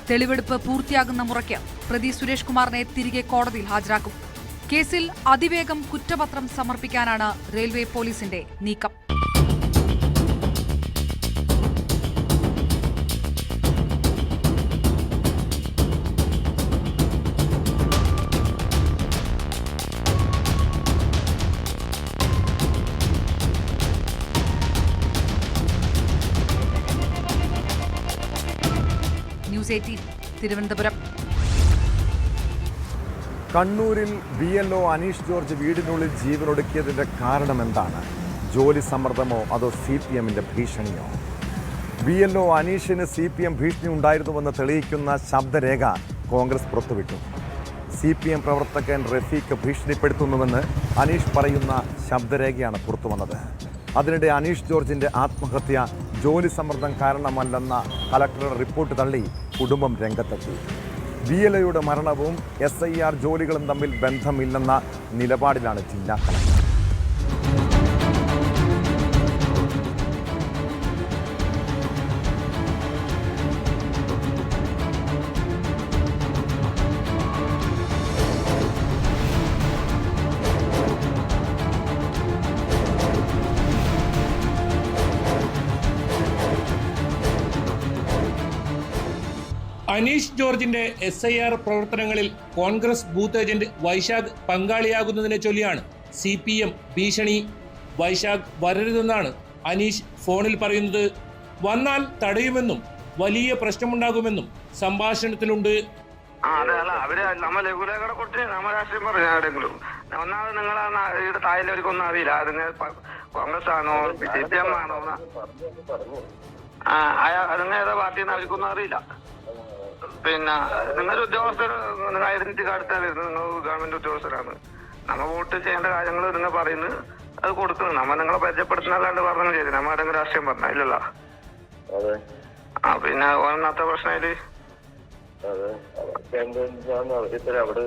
തെളിവെടുപ്പ് പൂർത്തിയാകുന്ന മുറയ്ക്ക് പ്രതി സുരേഷ് കുമാറിനെ തിരികെ കോടതിയിൽ ഹാജരാക്കും. കേസിൽ അതിവേഗം കുറ്റപത്രം സമർപ്പിക്കാനാണ് റെയിൽവേ പോലീസിന്റെ നീക്കം. ന്യൂസ് 18 തിരുവനന്തപുരം. കണ്ണൂരിൽ BLO അനീഷ് ജോർജ് വീടിനുള്ളിൽ ജീവനൊടുക്കിയതിൻ്റെ കാരണം എന്താണ്? ജോലി സമ്മർദ്ദമോ അതോ CPMന്റെ ഭീഷണിയോ? BLO അനീഷിന് CPM ഭീഷണി ഉണ്ടായിരുന്നുവെന്ന് തെളിയിക്കുന്ന ശബ്ദരേഖ കോൺഗ്രസ് പുറത്തുവിട്ടു. CPM പ്രവർത്തകൻ റഫീഖ് ഭീഷണിപ്പെടുത്തുന്നുവെന്ന് അനീഷ് പറയുന്ന ശബ്ദരേഖയാണ് പുറത്തുവന്നത്. അതിനിടെ അനീഷ് ജോർജിൻ്റെ ആത്മഹത്യ ജോലി സമ്മർദ്ദം കാരണമല്ലെന്ന കളക്ടറുടെ റിപ്പോർട്ട് തള്ളി കുടുംബം രംഗത്തെത്തി. BLOയുടെ മരണവും SIR ജോലികളും തമ്മിൽ ബന്ധമില്ലെന്ന നിലപാടിലാണ് ജില്ലാ കളക്ടർ. അനീഷ് ജോർജിന്റെ SIR പ്രവർത്തനങ്ങളിൽ കോൺഗ്രസ് ബൂത്ത് ഏജന്റ് വൈശാഖ് പങ്കാളിയാകുന്നതിനെ ചൊല്ലിയാണ് CPM ഭീഷണി. വൈശാഖ് വരരുതെന്നാണ് അനീഷ് ഫോണിൽ പറയുന്നത്. വന്നാൽ തടയുമെന്നും വലിയ പ്രശ്നമുണ്ടാകുമെന്നും സംഭാഷണത്തിലുണ്ട്. അതെ, അല്ല അവര് നമ്മ ലഘുലേഖയുടെ കുട്ടി നമ്മ രാഷ്ട്രീയം പറഞ്ഞു എവിടെയെങ്കിലും. ഒന്നാമത് നിങ്ങളെ ഇവിടെ താഴെവർക്കൊന്നും അറിയില്ല. അതിന് കോൺഗ്രസ് ആണോ CPM ആണോ അതിന് ഏതാ പാർട്ടിന്ന് അവർക്കൊന്നും അറിയില്ല. പിന്നെ നിങ്ങളൊരു ഉദ്യോഗസ്ഥർ നിങ്ങൾ ഐഡന്റിറ്റി കാർഡ് എടുത്താൽ നിങ്ങൾ ഗവൺമെന്റ് ഉദ്യോഗസ്ഥരാണ്. നമ്മ വോട്ട് ചെയ്യേണ്ട കാര്യങ്ങൾ നിങ്ങൾ പറയുന്നത് അത് കൊടുക്കുന്നു. നമ്മ നിങ്ങളെ പരിചയപ്പെടുത്തുന്നല്ലാണ്ട് പറഞ്ഞു ചെയ്തു. നമ്മ ആരെങ്കിലും രാഷ്ട്രീയം പറഞ്ഞ ഇല്ലല്ലോ. പിന്നെ ഒന്നാത്ത പ്രശ്നയില് അവിടെ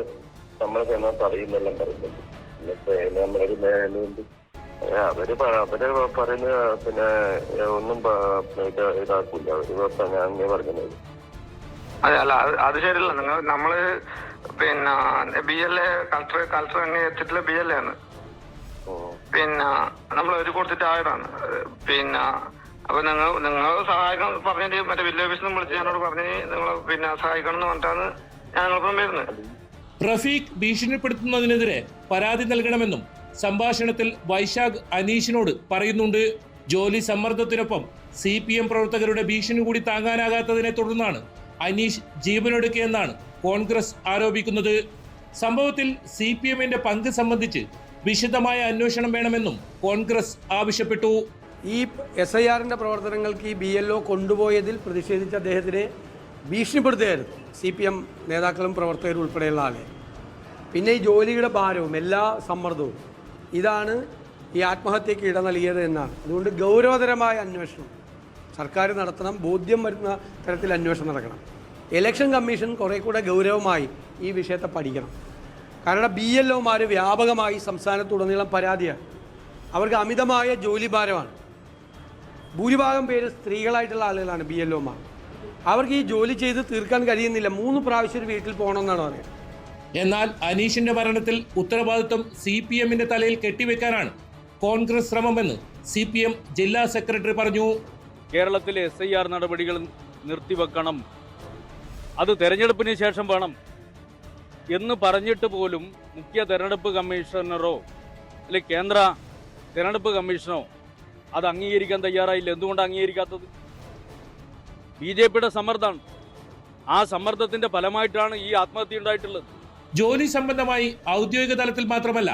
നമ്മളെ പറയുന്നെല്ലാം പറയുന്നുണ്ട്. അവര് പറയുന്ന പിന്നെ ഒന്നും ഇതാക്കൂല. അവര് ഞാൻ പറഞ്ഞത് അതെ, അല്ല അത് ശരിയല്ല. നമ്മള് പിന്നെ BLA കളക്ടർ അംഗീകരിച്ചിട്ടുള്ള BLA ആണ്. പിന്നെ നമ്മൾ ഒരു കൊടുത്തിട്ട് ആയതാണ്. പിന്നെ അപ്പൊ നിങ്ങൾ സഹായിക്കണം പറഞ്ഞിട്ട് മറ്റേ വില്ലേജ് ഓഫീസിൽ നിന്ന് വിളിച്ച് ഞാനോട് പറഞ്ഞ് നിങ്ങൾ പിന്നെ സഹായിക്കണം എന്ന് പറഞ്ഞിട്ടാണ് ഞാൻ നിങ്ങൾക്കും വരുന്നത്. റഫീഖ് ഭീഷണിപ്പെടുത്തുന്നതിനെതിരെ പരാതി നൽകണമെന്നും സംഭാഷണത്തിൽ വൈശാഖ് അനീഷിനോട് പറയുന്നുണ്ട്. ജോലി സമ്മർദ്ദത്തിനൊപ്പം CPM പ്രവർത്തകരുടെ ഭീഷണി കൂടി താങ്ങാനാകാത്തതിനെ തുടർന്നാണ് അനീഷ് ജീവനൊടുക്കിയെന്നാണ് കോൺഗ്രസ് ആരോപിക്കുന്നത്. സംഭവത്തിൽ CPMന്റെ പങ്ക് സംബന്ധിച്ച് വിശദമായ അന്വേഷണം വേണമെന്നും കോൺഗ്രസ് ആവശ്യപ്പെട്ടു. ഈ SIRന്റെ പ്രവർത്തനങ്ങൾക്ക് ഈ BLO കൊണ്ടുപോയതിൽ പ്രതിഷേധിച്ച് അദ്ദേഹത്തിനെ ഭീഷണിപ്പെടുത്തുകയായിരുന്നു CPM നേതാക്കളും പ്രവർത്തകരും ഉൾപ്പെടെയുള്ള ആളെ. പിന്നെ ഈ ജോലിയുടെ ഭാരവും എല്ലാ സമ്മർദ്ദവും ഇതാണ് ഈ ആത്മഹത്യക്ക് ഇട നൽകിയത് എന്നാണ്. അതുകൊണ്ട് ഗൗരവതരമായ അന്വേഷണം സർക്കാർ നടത്തണം. ബോധ്യം വരുന്ന തരത്തിൽ അന്വേഷണം നടക്കണം. ഇലക്ഷൻ കമ്മീഷൻ കുറേ കൂടെ ഗൗരവമായി ഈ വിഷയത്തെ പഠിക്കണം. കാരണം BLOമാർ വ്യാപകമായി സംസ്ഥാനത്തുടനീളം പരാതിയാണ്. അവർക്ക് അമിതമായ ജോലി ഭാരമാണ്. ഭൂരിഭാഗം പേര് സ്ത്രീകളായിട്ടുള്ള ആളുകളാണ് BLOമാർ. അവർക്ക് ഈ ജോലി ചെയ്ത് തീർക്കാൻ കഴിയുന്നില്ല. 3 പ്രാവശ്യം ഒരു വീട്ടിൽ പോകണമെന്നാണ് പറയുന്നത്. എന്നാൽ അനീഷിന്റെ മരണത്തിൽ ഉത്തരവാദിത്വം CPMന്റെ തലയിൽ കെട്ടിവെക്കാനാണ് കോൺഗ്രസ് ശ്രമമെന്ന് CPM ജില്ലാ സെക്രട്ടറി പറഞ്ഞു. കേരളത്തിലെ SIR നടപടികൾ നിർത്തിവെക്കണം, അത് തെരഞ്ഞെടുപ്പിന് ശേഷം വേണം എന്ന് പറഞ്ഞിട്ട് പോലും മുഖ്യ തെരഞ്ഞെടുപ്പ് കമ്മീഷണറോ അല്ലെങ്കിൽ കേന്ദ്ര തെരഞ്ഞെടുപ്പ് കമ്മീഷനോ അത് അംഗീകരിക്കാൻ തയ്യാറായില്ല. എന്തുകൊണ്ടാണ് അംഗീകരിക്കാത്തത്? BJPയുടെ സമ്മർദ്ദമാണ്. ആ സമ്മർദ്ദത്തിന്റെ ഫലമായിട്ടാണ് ഈ ആത്മഹത്യ ഉണ്ടായിട്ടുള്ളത്. ജോലി സംബന്ധമായി ഔദ്യോഗിക തലത്തിൽ മാത്രമല്ല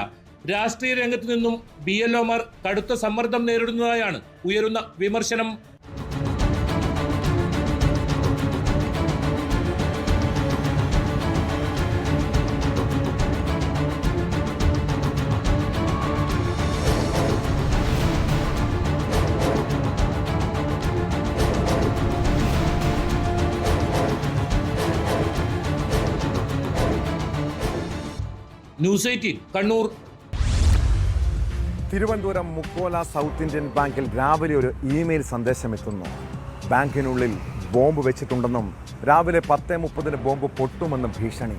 രാഷ്ട്രീയ രംഗത്തു നിന്നും BLOമാർ കടുത്ത സമ്മർദ്ദം നേരിടുന്നതായാണ് ഉയരുന്ന വിമർശനം. News 18 Kannur. Thiruvananthapuram Mukkola south Indian ബാങ്കിൽ രാവിലെ ഒരു ഇമെയിൽ സന്ദേശം എത്തുന്നു. ബാങ്കിനുള്ളിൽ ബോംബ് വെച്ചിട്ടുണ്ടെന്നും രാവിലെ 10:30 ബോംബ് പൊട്ടുമെന്നും ഭീഷണി.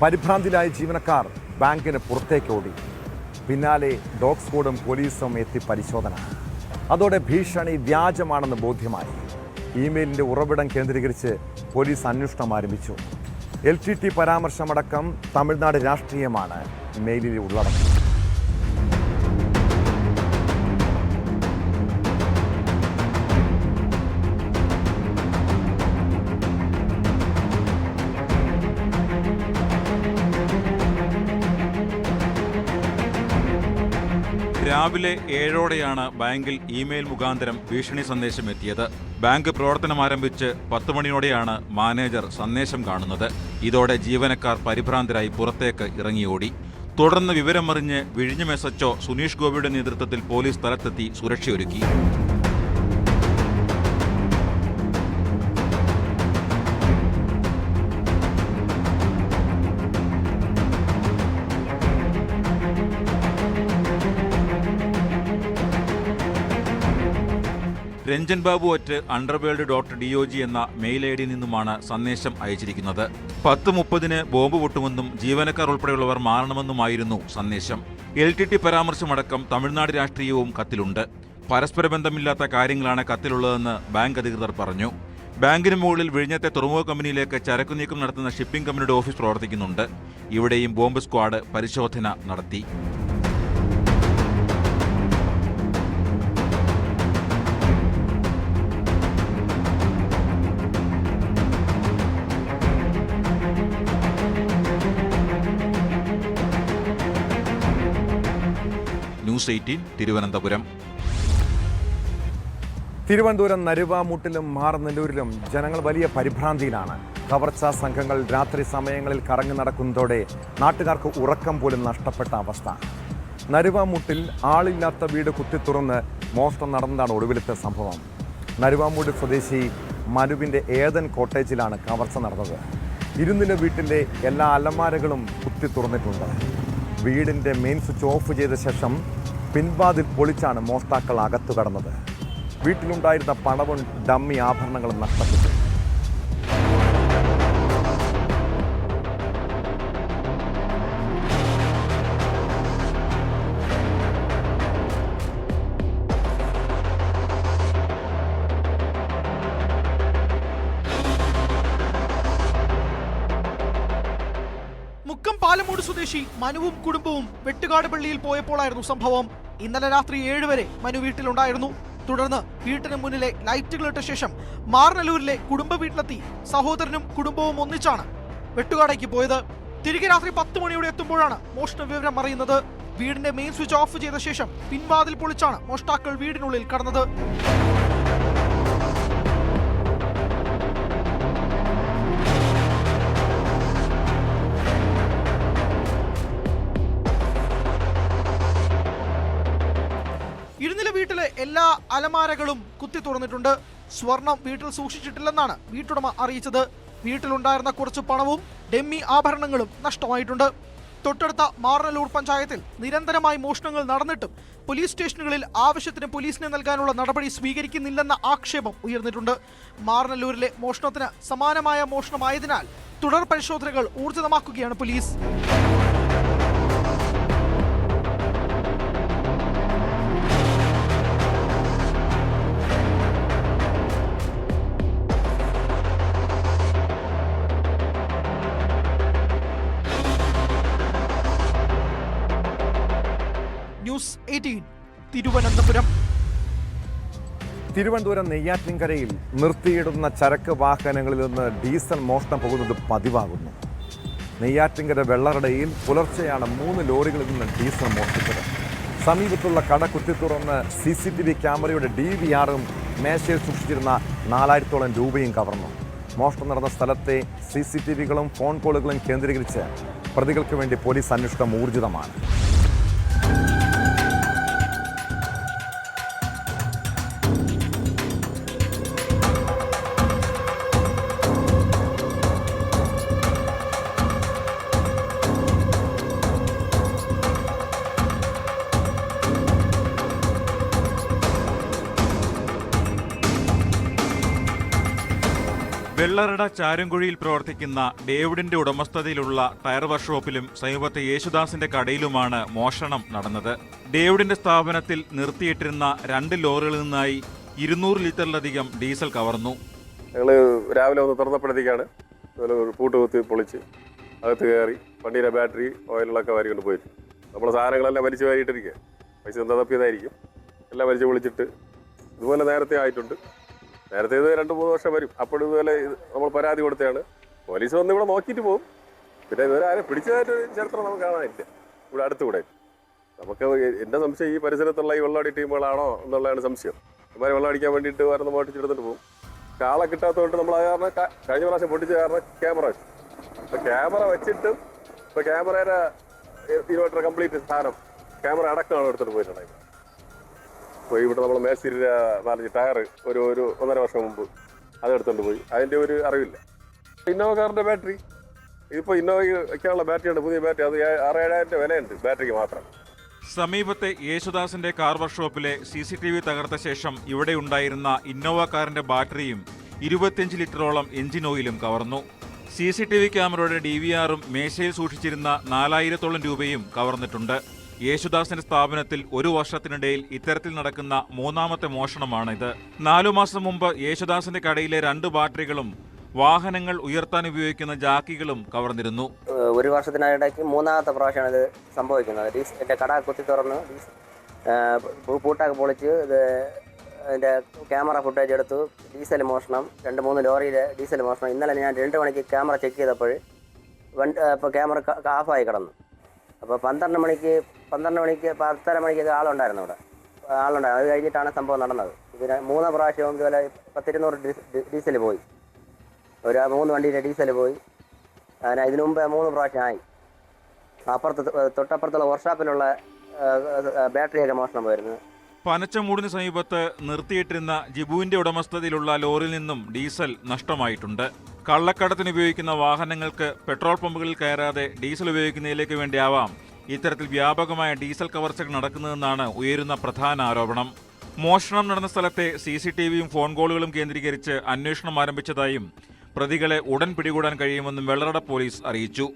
പരിഭ്രാന്തിയിലായ ജീവനക്കാർ ബാങ്കിന് പുറത്തേക്ക് ഓടി. പിന്നാലെ ഡോഗ് സ്ക്വാഡും പോലീസും എത്തി പരിശോധന. അതോടെ ഭീഷണി വ്യാജമാണെന്ന് ബോധ്യമായി. ഇമെയിലിൻ്റെ ഉറവിടം കേന്ദ്രീകരിച്ച് പോലീസ് അന്വേഷണം ആരംഭിച്ചു. LTT പരാമർശമടക്കം തമിഴ്നാട് രാഷ്ട്രീയമാണ് മെയിലിൽ ഉള്ളടക്കം. രാവിലെ 7ഓടെയാണ് ബാങ്കിൽ ഇമെയിൽ മുഖാന്തരം ഭീഷണി സന്ദേശം എത്തിയത്. ബാങ്ക് പ്രവർത്തനം ആരംഭിച്ച് 10 മണിയോടെയാണ് മാനേജർ സന്ദേശം കാണുന്നത്. ഇതോടെ ജീവനക്കാർ പരിഭ്രാന്തരായി പുറത്തേക്ക് ഇറങ്ങിയോടി. തുടർന്ന് വിവരമറിഞ്ഞ് വിഴിഞ്ഞം SHO സുനീഷ് ഗോപിയുടെ നേതൃത്വത്തിൽ പോലീസ് സ്ഥലത്തെത്തി സുരക്ഷയൊരുക്കി. രഞ്ജൻ ബാബു @underworld.dog എന്ന മെയിൽ ID നിന്നുമാണ് സന്ദേശം അയച്ചിരിക്കുന്നത്. 10:30 ബോംബ് പൊട്ടുമെന്നും ജീവനക്കാർ ഉൾപ്പെടെയുള്ളവർ മാറണമെന്നുമായിരുന്നു സന്ദേശം. LTT പരാമർശമടക്കം തമിഴ്നാട് രാഷ്ട്രീയവും കത്തിലുണ്ട്. പരസ്പര ബന്ധമില്ലാത്ത കാര്യങ്ങളാണ് കത്തിലുള്ളതെന്ന് ബാങ്ക് അധികൃതർ പറഞ്ഞു. ബാങ്കിന് മുകളിൽ വിഴിഞ്ഞത്തെ തുറമുഖ കമ്പനിയിലേക്ക് ചരക്കു നീക്കം നടത്തുന്ന ഷിപ്പിംഗ് കമ്പനിയുടെ ഓഫീസ് പ്രവർത്തിക്കുന്നുണ്ട്. ഇവിടെയും ബോംബ് സ്ക്വാഡ് പരിശോധന നടത്തി. ന്യൂസ് 18 തിരുവനന്തപുരം. തിരുവനന്തപുരം നരുവാമൂട്ടിലും മാറനല്ലൂരിലും ജനങ്ങൾ വലിയ പരിഭ്രാന്തിയിലാണ്. കവർച്ചാ സംഘങ്ങൾ രാത്രി സമയങ്ങളിൽ കറങ്ങി നടക്കുന്നതോടെ നാട്ടുകാർക്ക് ഉറക്കം പോലും നഷ്ടപ്പെട്ട അവസ്ഥ. നരുവാമൂട്ടിൽ ആളില്ലാത്ത വീട് കുത്തിത്തുറന്ന് മോഷണം നടന്നതാണ് ഒടുവിലത്തെ സംഭവം. നരുവാമൂട് സ്വദേശി മനുവിൻ്റെ ഏതൻ കോട്ടേജിലാണ് കവർച്ച നടന്നത്. ഇരുന്നില വീട്ടിൻ്റെ എല്ലാ അലമാരകളും കുത്തിത്തുറന്നിട്ടുണ്ട്. വീടിൻ്റെ മെയിൻ സ്വിച്ച് ഓഫ് ചെയ്ത ശേഷം പിൻവാതിൽ പൊളിച്ചാണ് മോഷ്ടാക്കൾ അകത്തു കടന്നത്. വീട്ടിലുണ്ടായിരുന്ന പണവും ഡമ്മി ആഭരണങ്ങളും നഷ്ടപ്പെട്ടു. മുക്കം പാലമൂട് സ്വദേശി മനുവും കുടുംബവും വെട്ടുകാട് പള്ളിയിൽ പോയപ്പോഴായിരുന്നു സംഭവം. ഇന്നലെ രാത്രി 7 വരെ മനു വീട്ടിലുണ്ടായിരുന്നു. തുടർന്ന് വീട്ടിന് മുന്നിലെ ലൈറ്റുകളിട്ട ശേഷം മാറനല്ലൂരിലെ കുടുംബ വീട്ടിലെത്തി സഹോദരനും കുടുംബവും ഒന്നിച്ചാണ് വെട്ടുകാടേക്ക് പോയത്. തിരികെ രാത്രി 10 മണിയോടെ എത്തുമ്പോഴാണ് മോഷണ വിവരം അറിയുന്നത്. വീടിന്റെ മെയിൻ സ്വിച്ച് ഓഫ് ചെയ്ത ശേഷം പിൻവാതിൽ പൊളിച്ചാണ് മോഷ്ടാക്കൾ വീടിനുള്ളിൽ കടന്നത്. ഇരുന്നില വീട്ടിലെ എല്ലാ അലമാരകളും കുത്തി തുറന്നിട്ടുണ്ട്. സ്വർണം വീട്ടിൽ സൂക്ഷിച്ചിട്ടില്ലെന്നാണ് വീട്ടുടമ അറിയിച്ചത്. വീട്ടിലുണ്ടായിരുന്ന കുറച്ച് പണവും ഡെമ്മി ആഭരണങ്ങളും നഷ്ടമായിട്ടുണ്ട്. തൊട്ടടുത്ത മാറനല്ലൂർ പഞ്ചായത്തിൽ നിരന്തരമായി മോഷണങ്ങൾ നടന്നിട്ടും പോലീസ് സ്റ്റേഷനുകളിൽ ആവശ്യത്തിന് പോലീസിനെ നൽകാനുള്ള നടപടി സ്വീകരിക്കുന്നില്ലെന്ന ആക്ഷേപം ഉയർന്നിട്ടുണ്ട്. മാറനല്ലൂരിലെ മോഷണത്തിന് സമാനമായ മോഷണമായതിനാൽ തുടർ പരിശോധനകൾ ഊർജിതമാക്കുകയാണ് പോലീസ്. ന്യൂസ് 18 തിരുവനന്തപുരം. തിരുവനന്തപുരം നെയ്യാറ്റിൻകരയിൽ നിർത്തിയിടുന്ന ചരക്ക് വാഹനങ്ങളിൽ നിന്ന് ഡീസൽ മോഷണം പോകുന്നത് പതിവാകുന്നു. നെയ്യാറ്റിൻകര വെള്ളറടയിൽ പുലർച്ചെയാണ് 3 ലോറികളിൽ നിന്ന് ഡീസൽ മോഷ്ടിച്ചത്. സമീപത്തുള്ള കട കുത്തിത്തുറന്ന് CCTV ക്യാമറയുടെ DVRും മേശയിൽ സൂക്ഷിച്ചിരുന്ന 4000-ഓളം രൂപയും കവർന്നു. മോഷണം നടന്ന സ്ഥലത്തെ CCTVകളും ഫോൺ കോളുകളും കേന്ദ്രീകരിച്ച് പ്രതികൾക്ക് വേണ്ടി പോലീസ് അന്വേഷണം ഊർജിതമാണ്. വെള്ളറട ചാരുംകുഴിയിൽ പ്രവർത്തിക്കുന്ന ഡേവിഡിന്റെ ഉടമസ്ഥതയിലുള്ള ടയർ വർക്ക്ഷോപ്പിലും സമീപത്തെ യേശുദാസിന്റെ കടയിലുമാണ് മോഷണം നടന്നത്. ഡേവിഡിന്റെ സ്ഥാപനത്തിൽ നിർത്തിയിട്ടിരുന്ന 2 ലോറികളിൽ നിന്നായി 200 ലിറ്ററിലധികം ഡീസൽ കവർന്നു. ഞങ്ങൾ രാവിലെ ഒന്ന് തുറന്നപ്പോഴത്തേക്കാണ് പൂട്ട് കുത്തി പൊളിച്ച് അകത്ത് കയറി വണ്ടിയുടെ ബാറ്ററി ഓയിലുകളൊക്കെ വാരി കൊണ്ട് പോയിട്ട് നമ്മുടെ സാധനങ്ങളെല്ലാം വലിച്ചു വാരിയിട്ടിരിക്കുക. പൈസ എന്താ തപ്പിയതായിരിക്കും. എല്ലാം വലിച്ചു പൊളിച്ചിട്ട് ഇതുപോലെ നേരത്തെ ആയിട്ടുണ്ട്. നേരത്തെ ഇത് 2-3 വർഷം വരും. അപ്പോഴും ഇതുപോലെ നമ്മൾ പരാതി കൊടുത്തതാണ്. പോലീസ് വന്ന് ഇവിടെ നോക്കിയിട്ട് പോകും. പിന്നെ ഇതുവരെ ആരും പിടിച്ചതായിട്ട് ചരിത്രം നമുക്ക് കാണാനില്ല ഇവിടെ അടുത്തുകൂടെ. നമുക്ക് എൻ്റെ സംശയം ഈ പരിസരത്തുള്ള ഈ വെള്ളമടി ടീമുകളാണോ എന്നുള്ളതാണ് സംശയം. ഇവരെ വെള്ളം അടിക്കാൻ വേണ്ടിയിട്ട് വരുന്ന മോട്ടിച്ചെടുത്തിട്ട് പോകും. കാളെ കിട്ടാത്തതുകൊണ്ട് നമ്മൾ അത് കാരണം കഴിഞ്ഞ പ്രാവശ്യം പൊട്ടിച്ച കാരണം ക്യാമറ വെച്ചു. അപ്പോൾ ക്യാമറ വെച്ചിട്ടും ഇപ്പോൾ ക്യാമറയുടെ ഇൻവെർട്ടർ കംപ്ലീറ്റ് സാധനം ക്യാമറ അടക്കമാണ് എടുത്തിട്ട് പോയിട്ടുണ്ടായിരുന്നു. അപ്പോൾ ഇവിടെ നമ്മൾ മേശിരിയുടെ 4 ടയർ ഒരു 1.5 വർഷം മുമ്പ് അതെടുത്തുകൊണ്ട് പോയി. അതിൻ്റെ ഒരു അറിവില്ല. ഇന്നോവ കാറിൻ്റെ ബാറ്ററി ഇതിപ്പോൾ ഇന്നോവയ്ക്കാനുള്ള ബാറ്ററിയുണ്ട്, പുതിയ ബാറ്ററി. അത് 6-7,000 വിലയുണ്ട് ബാറ്ററിക്ക് മാത്രം. സമീപത്തെ യേശുദാസിന്റെ കാർ വർക്ക്ഷോപ്പിലെ CCTV തകർത്ത ശേഷം ഇവിടെ ഉണ്ടായിരുന്ന ഇന്നോവ കാറിന്റെ ബാറ്ററിയും 25 ലിറ്ററോളം എഞ്ചിൻ ഓയിലും കവർന്നു. CCTV ക്യാമറയുടെ DVRും മേശയിൽ സൂക്ഷിച്ചിരുന്ന 4000-ഓളം രൂപയും കവർന്നിട്ടുണ്ട്. യേശുദാസിന്റെ സ്ഥാപനത്തിൽ 1 വർഷത്തിനിടയിൽ ഇത്തരത്തിൽ നടക്കുന്ന 3ാമത്തെ മോഷണമാണിത്. 4 മാസം മുമ്പ് യേശുദാസിന്റെ കടയിലെ 2 ബാറ്ററികളും വാഹനങ്ങൾ ഉയർത്താൻ ഉപയോഗിക്കുന്ന ജാക്കികളും കവർന്നിരുന്നു. 1 വർഷത്തിനിടയ്ക്ക് 3ാമത്തെ പ്രാവശ്യമാണ് ഇത് സംഭവിക്കുന്നത്. എൻ്റെ കട കുത്തി തുറന്ന് പൂട്ടാക്കി പൊളിച്ച് അതിൻ്റെ ക്യാമറ ഫുട്ടേജ് എടുത്തു. ഡീസൽ മോഷണം, 2-3 ലോറിയിലെ ഡീസൽ മോഷണം. ഇന്നലെ ഞാൻ 2 മണിക്ക് ക്യാമറ ചെക്ക് ചെയ്തപ്പോൾ ഇപ്പോൾ ക്യാമറ ഓഫായി കിടന്നു. അപ്പോൾ 12 മണിക്ക് 10:30 മണിക്കൊക്കെ ആളുണ്ടായിരുന്നു അവിടെ. അത് കഴിഞ്ഞിട്ടാണ് സംഭവം നടന്നത്. ഇതിന് 3 പ്രാവശ്യവും ഇതുപോലെ 10-200 ഡീസൽ പോയി. 3 വണ്ടിയുടെ ഡീസൽ പോയി. അങ്ങനെ ഇതിനു മുമ്പ് 3 പ്രാവശ്യമായി. തൊട്ടപ്പുറത്തുള്ള വർക്ക്ഷോപ്പിലുള്ള ബാറ്ററിയൊക്കെ മോഷണം പോയിരുന്നു. പനച്ചമൂടിന് സമീപത്ത് നിർത്തിയിട്ടിരുന്ന ജിബുവിന്റെ ഉടമസ്ഥതയിലുള്ള ലോറിയിൽ നിന്നും ഡീസൽ നഷ്ടമായിട്ടുണ്ട്. കള്ളക്കടത്തിന് ഉപയോഗിക്കുന്ന വാഹനങ്ങൾക്ക് പെട്രോൾ പമ്പുകളിൽ കയറാതെ ഡീസൽ ഉപയോഗിക്കുന്നതിലേക്ക് വേണ്ടിയാവാം ഇത്തരത്തിൽ വ്യാപകമായ ഡീസൽ കവർച്ചകൾ നടക്കുന്നതെന്നാണ് ഉയരുന്ന പ്രധാന ആരോപണം. മോഷണം നടന്ന സ്ഥലത്തെ CCTVയും ഫോൺ കോളുകളും കേന്ദ്രീകരിച്ച് അന്വേഷണം ആരംഭിച്ചതായും പ്രതികളെ ഉടൻ പിടികൂടാൻ കഴിയുമെന്നും വെള്ളറട പോലീസ് അറിയിച്ചു.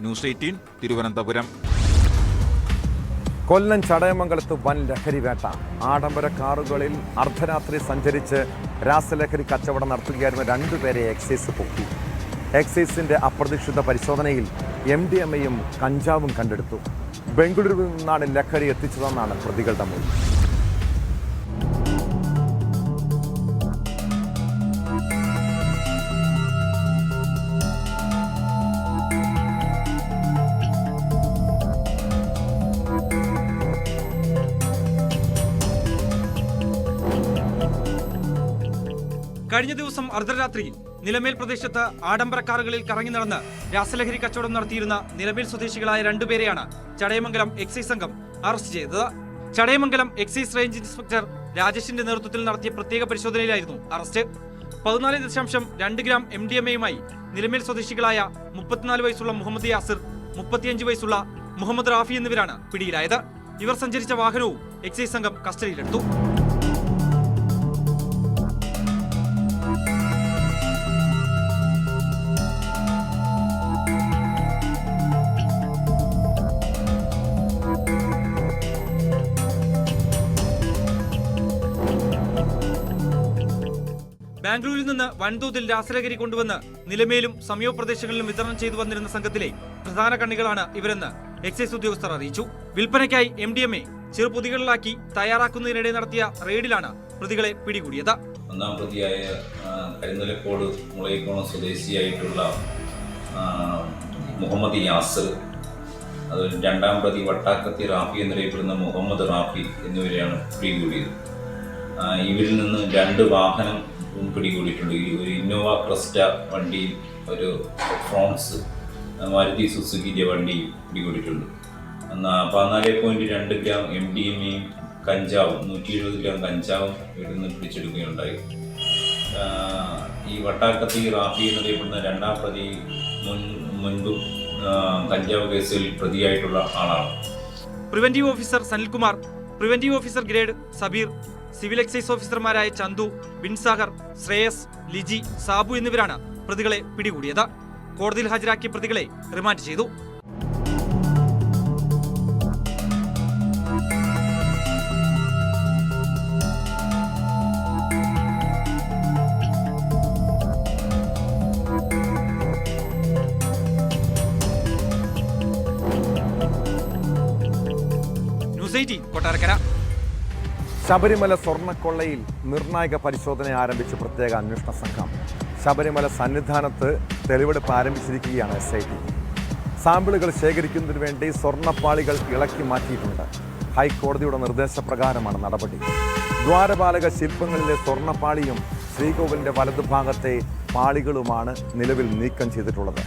ന്യൂസ് 18 തിരുവനന്തപുരം. കൊല്ലം ചടയമംഗലത്ത് വൻ ലഹരി വേട്ട. ആഡംബര കാറുകളിൽ അർദ്ധരാത്രി സഞ്ചരിച്ച് രാസലഹരി കച്ചവടം നടത്തുകയായിരുന്ന 2 പേരെ എക്സൈസ് പൊക്കി. എക്സൈസിന്റെ അപ്രതീക്ഷിത പരിശോധനയിൽ MDMAയും കഞ്ചാവും കണ്ടെടുത്തു. ബംഗളൂരുവിൽ നിന്നാണ് ലഹരി എത്തിച്ചതെന്നാണ് പ്രതികളുടെ മൊഴി. കഴിഞ്ഞ ദിവസം അർദ്ധരാത്രിയിൽ നിലമേൽ പ്രദേശത്ത് ആഡംബര കാറുകളിൽ കറങ്ങി നടന്ന് രാസലഹരി കച്ചവടം നടത്തിയിരുന്ന നിലമേൽ സ്വദേശികളായ 2 പേരെയാണ് ചടയമംഗലം എക്സൈസ് സംഘം അറസ്റ്റ് ചെയ്തത്. ചടയമംഗലം എക്സൈസ് റേഞ്ച് ഇൻസ്പെക്ടർ രാജേഷിന്റെ നേതൃത്വത്തിൽ നടത്തിയ പ്രത്യേക പരിശോധനയിലായിരുന്നു അറസ്റ്റ്. 14.2 ഗ്രാം MDMAയുമായി നിലമേൽ സ്വദേശികളായ 34 വയസ്സുള്ള മുഹമ്മദ് യാസിർ, 35 വയസ്സുള്ള മുഹമ്മദ് റാഫി എന്നിവരാണ് പിടിയിലായത്. ഇവർ സഞ്ചരിച്ച വാഹനവും എക്സൈസ് സംഘം കസ്റ്റഡിയിലെടുത്തു. ബാംഗ്ലൂരിൽ നിന്ന് വൻതോതിൽ രാസലഹരി കൊണ്ടുവന്ന് നിലമേലും സമീപ പ്രദേശങ്ങളിലും വിതരണം ചെയ്തു വന്നിരുന്ന സംഘത്തിലെ പ്രധാന കണ്ണികളാണ് ഇവരെന്ന് എക്സൈസ് ഉദ്യോഗസ്ഥർ അറിയിച്ചു. വിൽപ്പനയ്ക്കായി MDMA ചെറുപൊതികളിലാക്കി തയ്യാറാക്കുന്നതിനിടെ നടത്തിയ റെയ്ഡിലാണ് പ്രതികളെ പിടികൂടിയത്. ഒന്നാം പ്രതിയായ കരിനിലക്കോട് മുളയിക്കോണം സ്വദേശിയായിട്ടുള്ള മുഹമ്മദ് യാസിർ, അത് 2ാം പ്രതി വട്ടാക്കത്തി റാഫി എന്നറിയപ്പെടുന്ന മുഹമ്മദ് റാഫി എന്നിവരെയാണ് പിടികൂടിയത്. ഇവരിൽ നിന്ന് 2 വാഹനം പിടികൂടിയിട്ടുണ്ട്. ഒരു ഇന്നോവ ക്രിസ്റ്റ വണ്ടിയും ഒരു ഫ്രോൺസ് മാരുതി സുസുക്കിന്റെ വണ്ടിയും പിടികൂടിയിട്ടുണ്ട്. 14.2 ഗ്രാം MDMAയും കഞ്ചാവും 170 ഗ്രാം കഞ്ചാവും ഇവിടെ നിന്ന് പിടിച്ചെടുക്കുകയുണ്ടായി. ഈ വട്ടാക്കത്തി റാഫി എന്നറിയപ്പെടുന്ന 2ാം പ്രതി മുൻപും കഞ്ചാവ് കേസിൽ പ്രതിയായിട്ടുള്ള ആളാണ്. Preventive officer Sanilkumar, preventive officer grade Sabeer, civil excise ഓഫീസർമാരായ ചന്തു, ബിൻസാഗർ, ശ്രേയസ്, ലിജി, സാബു എന്നിവരാണ് പ്രതികളെ പിടികൂടിയത്. കോടതിയിൽ ഹാജരാക്കിയ പ്രതികളെ റിമാൻഡ് ചെയ്തു. ന്യൂസ് 18 കൊട്ടാരക്കര. ശബരിമല സ്വർണ്ണക്കൊള്ളയിൽ നിർണായക പരിശോധന ആരംഭിച്ച പ്രത്യേക അന്വേഷണ സംഘം. ശബരിമല സന്നിധാനത്ത് തെളിവെടുപ്പ് ആരംഭിച്ചിരിക്കുകയാണ് SIT. സാമ്പിളുകൾ ശേഖരിക്കുന്നതിന് വേണ്ടി സ്വർണ്ണപ്പാളികൾ ഇളക്കി മാറ്റിയിട്ടുണ്ട്. ഹൈക്കോടതിയുടെ നിർദ്ദേശപ്രകാരമാണ് നടപടി. ദ്വാരപാലക ശില്പങ്ങളിലെ സ്വർണ്ണപ്പാളിയും ശ്രീകോവിലിൻ്റെ വലതുഭാഗത്തെ പാളികളുമാണ് നിലവിൽ നീക്കം ചെയ്തിട്ടുള്ളത്.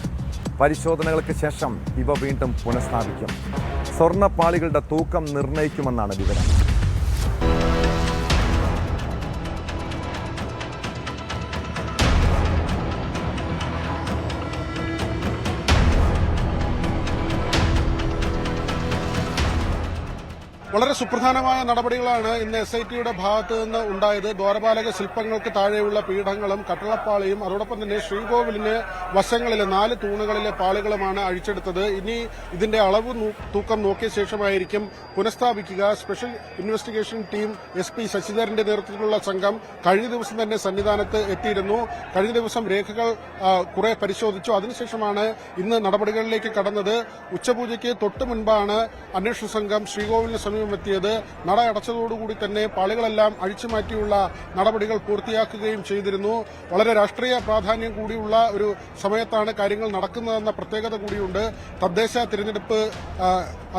പരിശോധനകൾക്ക് ശേഷം ഇവ വീണ്ടും പുനഃസ്ഥാപിക്കും. സ്വർണ്ണപ്പാളികളുടെ തൂക്കം നിർണ്ണയിക്കുമെന്നാണ് വിവരം. വളരെ സുപ്രധാനമായ നടപടികളാണ് ഇന്ന് SITയുടെ ഭാഗത്തു നിന്ന് ഉണ്ടായത്. ദ്വാരപാലക ശില്പങ്ങൾക്ക് താഴെയുള്ള പീഠങ്ങളും കട്ടളപ്പാളിയും അതോടൊപ്പം തന്നെ ശ്രീകോവിലിന് വശങ്ങളിലെ 4 തൂണുകളിലെ പാളികളുമാണ് അഴിച്ചെടുത്തത്. ഇനി ഇതിന്റെ അളവ് തൂക്കം നോക്കിയ ശേഷമായിരിക്കും പുനഃസ്ഥാപിക്കുക. സ്പെഷ്യൽ ഇൻവെസ്റ്റിഗേഷൻ ടീം SP ശശിധരന്റെ നേതൃത്വത്തിലുള്ള സംഘം കഴിഞ്ഞ ദിവസം തന്നെ സന്നിധാനത്ത് എത്തിയിരുന്നു. കഴിഞ്ഞ ദിവസം രേഖകൾ കുറെ പരിശോധിച്ചു. അതിനുശേഷമാണ് ഇന്ന് നടപടികളിലേക്ക് കടന്നത്. ഉച്ചപൂജയ്ക്ക് തൊട്ട് മുൻപാണ് അന്വേഷണ സംഘം ശ്രീകോവിലിന് സമീപമെത്തിയത്. നട അടച്ചതോടുകൂടി തന്നെ പാളികളെല്ലാം അഴിച്ചുമാറ്റിയുള്ള നടപടികൾ പൂർത്തിയാക്കുകയും ചെയ്തിരുന്നു. വളരെ രാഷ്ട്രീയ പ്രാധാന്യം കൂടിയുള്ള ഒരു സമയത്താണ് കാര്യങ്ങൾ നടക്കുന്നതെന്ന പ്രത്യേകത കൂടിയുണ്ട്. തദ്ദേശ തിരഞ്ഞെടുപ്പ്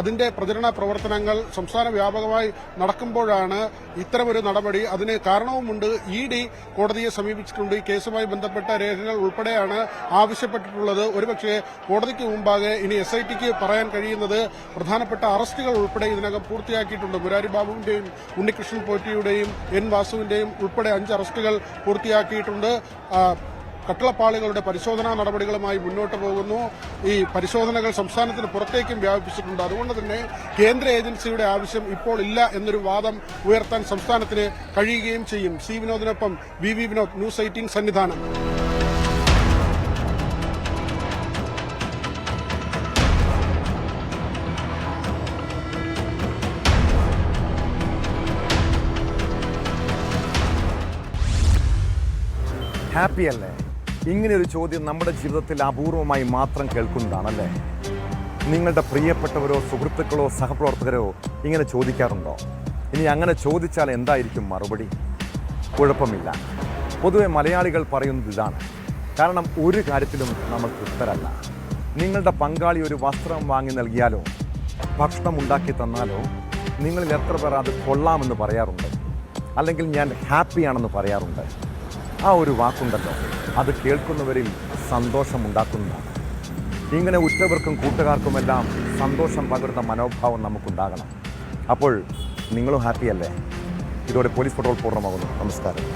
അതിന്റെ പ്രചരണ പ്രവർത്തനങ്ങൾ സംസ്ഥാന വ്യാപകമായി നടക്കുമ്പോഴാണ് ഇത്തരമൊരു നടപടി. അതിന് കാരണവുമുണ്ട്. ED കോടതിയെ സമീപിച്ചിട്ടുണ്ട്. ഈ കേസുമായി ബന്ധപ്പെട്ട രേഖകൾ ഉൾപ്പെടെയാണ് ആവശ്യപ്പെട്ടിട്ടുള്ളത്. ഒരുപക്ഷെ കോടതിക്ക് മുമ്പാകെ ഇനി SITക്ക് പറയാൻ കഴിയുന്നത് പ്രധാനപ്പെട്ട അറസ്റ്റുകൾ ഉൾപ്പെടെ ഇതിനകം പൂർത്തിയാക്കിയിട്ടുണ്ട്. മുരാരി ബാബുവിന്റെയും ഉണ്ണികൃഷ്ണൻ പോറ്റിയുടെയും N വാസുവിന്റെയും ഉൾപ്പെടെ 5 അറസ്റ്റുകൾ പൂർത്തിയാക്കിയിട്ടുണ്ട്. കട്ടളപ്പാളികളുടെ പരിശോധനാ നടപടികളുമായി മുന്നോട്ട് പോകുന്നു. ഈ പരിശോധനകൾ സംസ്ഥാനത്തിന് പുറത്തേക്കും വ്യാപിപ്പിച്ചിട്ടുണ്ട്. അതുകൊണ്ട് തന്നെ കേന്ദ്ര ഏജൻസിയുടെ ആവശ്യം ഇപ്പോൾ ഇല്ല എന്നൊരു വാദം ഉയർത്താൻ സംസ്ഥാനത്തിന് കഴിയുകയും ചെയ്യും. C വിനോദിനൊപ്പം VV Vinod, news 18 Sannidhanam. Happy അല്ലേ? ഇങ്ങനെയൊരു ചോദ്യം നമ്മുടെ ജീവിതത്തിൽ അപൂർവമായി മാത്രം കേൾക്കുന്നതാണല്ലേ? നിങ്ങളുടെ പ്രിയപ്പെട്ടവരോ സുഹൃത്തുക്കളോ സഹപ്രവർത്തകരോ ഇങ്ങനെ ചോദിക്കാറുണ്ടോ? ഇനി അങ്ങനെ ചോദിച്ചാൽ എന്തായിരിക്കും മറുപടി? കുഴപ്പമില്ല. പൊതുവെ മലയാളികൾ പറയുന്നത് ഇതാണ്. കാരണം ഒരു കാര്യത്തിലും നമ്മൾ തൃപ്തരല്ല. നിങ്ങളുടെ പങ്കാളി ഒരു വസ്ത്രം വാങ്ങി നൽകിയാലോ ഭക്ഷണം ഉണ്ടാക്കി തന്നാലോ നിങ്ങളിൽ എത്ര പേർ അത് കൊള്ളാമെന്ന് പറയാറുണ്ട്, അല്ലെങ്കിൽ ഞാൻ ഹാപ്പിയാണെന്ന് പറയാറുണ്ട്? ആ ഒരു വാക്കുണ്ടല്ലോ, അത് കേൾക്കുന്നവരിൽ സന്തോഷമുണ്ടാക്കുന്നതാണ്. ഇങ്ങനെ ഉറ്റവർക്കും കൂട്ടുകാർക്കുമെല്ലാം സന്തോഷം പകരുന്ന മനോഭാവം നമുക്കുണ്ടാകണം. അപ്പോൾ നിങ്ങളും ഹാപ്പിയല്ലേ? ഇതോടെ പോലീസ് പട്രോൾ പൂർണ്ണമാകുന്നു. നമസ്കാരം.